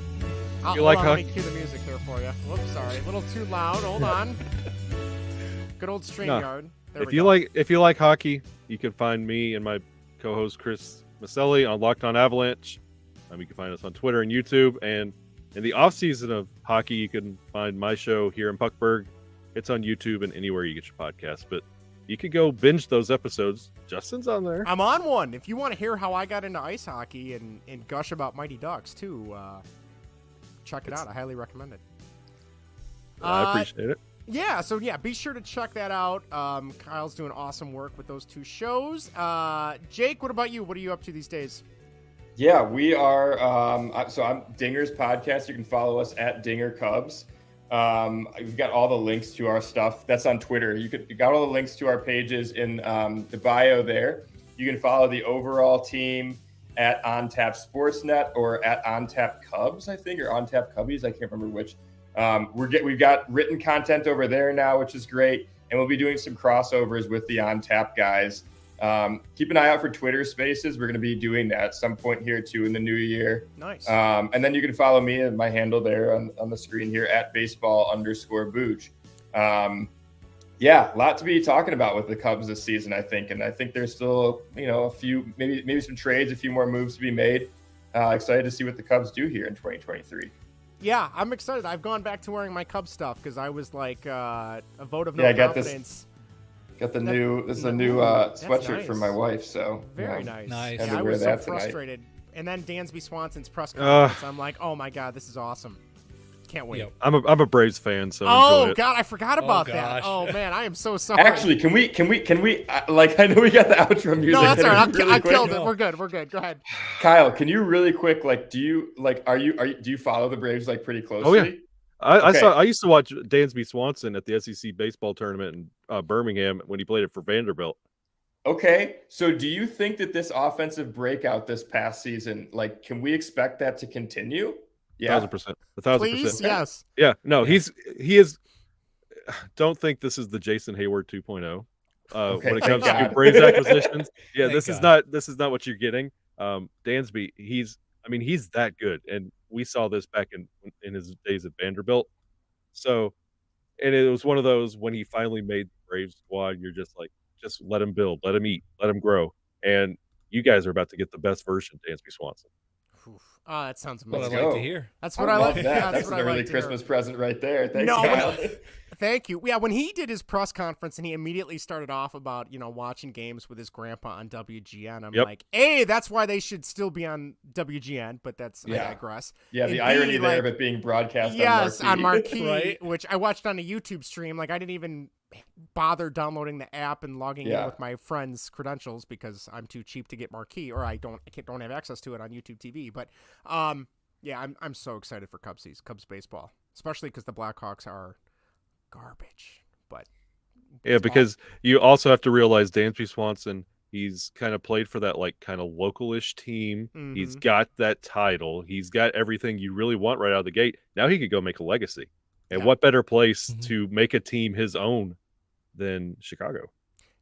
Let me cue the music here for you. Whoops, sorry. A little too loud. Hold on. Good old StreamYard. If you like hockey, you can find me and my co-host Chris Maselli on Locked On Avalanche. You can find us on Twitter and YouTube. And in the off season of hockey, you can find my show here in Puckburg. It's on YouTube and anywhere you get your podcast. But you could go binge those episodes. Justin's on there. I'm on one. If you want to hear how I got into ice hockey and gush about Mighty Ducks too, check it out. I highly recommend it. I appreciate it. Yeah, so be sure to check that out. Kyle's doing awesome work with those two shows. Jake, what about you? What are you up to these days? Yeah, we are. So I'm Dinger's podcast. You can follow us at Dinger Cubs. We've got all the links to our stuff. That's on Twitter. You got all the links to our pages in the bio there. You can follow the overall team at OnTap Sportsnet or at OnTap Cubs, I think, or OnTap Cubbies. I can't remember which. We've got written content over there now, which is great, and we'll be doing some crossovers with the OnTap guys. Keep an eye out for Twitter Spaces. We're going to be doing that at some point here too in the new year. Nice. And then you can follow me and my handle there on the screen here at baseball_Booch. A lot to be talking about with the Cubs this season, I think. And I think there's still, a few, maybe some trades, a few more moves to be made. Excited to see what the Cubs do here in 2023. Yeah, I'm excited. I've gone back to wearing my Cubs stuff because I was like a vote of no confidence. Got the new sweatshirt nice. From my wife. So very nice. Yeah, I was so frustrated. And then Dansby Swanson's press conference. I'm like, oh my god, this is awesome. Can't wait. Yep. I'm a Braves fan, so oh god, I forgot about that. Oh man, I am so sorry. Actually, can we like I know we got the outro music. No, that's all right. I killed it. We're good. Go ahead. Kyle, can you really quick do you follow the Braves like pretty closely? Oh yeah. I used to watch Dansby Swanson at the SEC baseball tournament in Birmingham when he played it for Vanderbilt. Okay, so do you think that this offensive breakout this past season, can we expect that to continue? Yeah, 1,000%. 1,000%. Please, yes. Yeah, no, he is. Don't think this is the Jason Hayward 2.0 when it comes to Braves acquisitions. Yeah, this is not what you're getting. Dansby, he's that good, and we saw this back in his days at Vanderbilt. So, and it was one of those when he finally made the Braves squad, you're just like, just let him build, let him eat, let him grow, and you guys are about to get the best version of Dansby Swanson. Oh, that sounds amazing. What I like to hear. That's what I like. That's an early Christmas present right there. Thanks, Kyle. Thank you. Yeah, when he did his press conference and he immediately started off about, watching games with his grandpa on WGN, I'm like, hey, that's why they should still be on WGN, but I digress. Yeah, the irony there of it being broadcast on Marquee, right? Which I watched on a YouTube stream. I didn't even bother downloading the app and logging in with my friend's credentials because I'm too cheap to get Marquee, or I don't have access to it on YouTube TV. But I'm so excited for Cubs baseball, especially because the Blackhawks are garbage. But because you also have to realize Dansby Swanson, he's kind of played for that kind of localish team. Mm-hmm. He's got that title. He's got everything you really want right out of the gate. Now he could go make a legacy. And what better place to make a team his own than Chicago?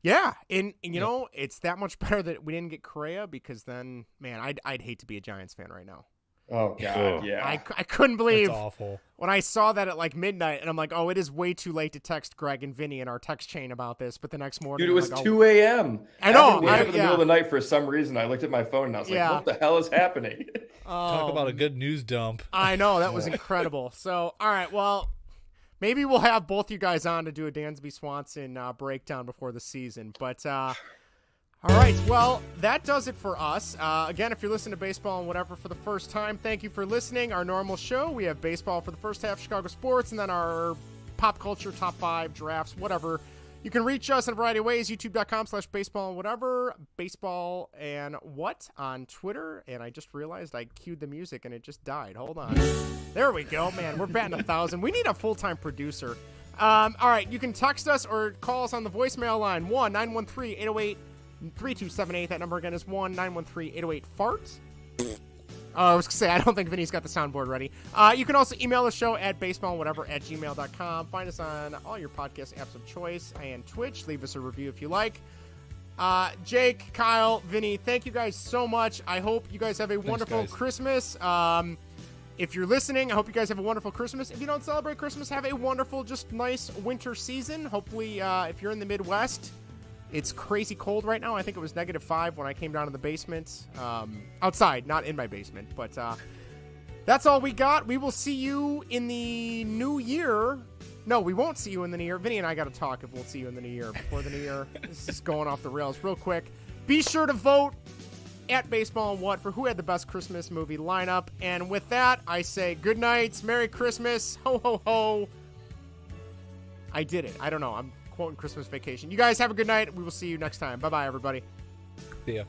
Yeah, and you know, it's that much better that we didn't get Correa, because then, man, I'd hate to be a Giants fan right now. Oh God, yeah. I couldn't believe That's awful. when I saw that at like midnight, and I'm like, oh, it is way too late to text Greg and Vinny in our text chain about this. But the next morning, dude, it was like, 2 a.m. I know. I woke up in the middle of the night for some reason. I looked at my phone and I was like, what the hell is happening? Talk about a good news dump. I know, that was incredible. So, all right, well, maybe we'll have both you guys on to do a Dansby Swanson breakdown before the season. But, all right, well, that does it for us. Again, if you're listening to Baseball and Whatever for the first time, thank you for listening. Our normal show, we have baseball for the first half, Chicago sports, and then our pop culture, top 5, drafts, whatever. You can reach us in a variety of ways, youtube.com/baseball and whatever, baseball and what on Twitter. And I just realized I cued the music and it just died. Hold on. There we go, man. We're batting 1,000. We need a full-time producer. All right, you can text us or call us on the voicemail line, 1-913-808-3278. That number again is 1-913-808-FART. I was going to say, I don't think Vinny's got the soundboard ready. You can also email the show at baseballwhatever@gmail.com. Find us on all your podcast apps of choice and Twitch. Leave us a review if you like. Jake, Kyle, Vinny, thank you guys so much. I hope you guys have a wonderful Christmas. If you're listening, I hope you guys have a wonderful Christmas. If you don't celebrate Christmas, have a wonderful, just nice winter season. Hopefully, if you're in the Midwest, it's crazy cold right now. I think it was -5 when I came down to the basement. Outside, not in my basement. But that's all we got. We will see you in the new year. No, we won't see you in the new year. Vinny and I got to talk if we'll see you in the new year. Before the new year. This is going off the rails real quick. Be sure to vote at Baseball and What for who had the best Christmas movie lineup. And with that, I say good night. Merry Christmas. Ho, ho, ho. I did it. I don't know. I'm quoting Christmas Vacation. You guys have a good night. We will see you next time. Bye-bye, everybody. See ya.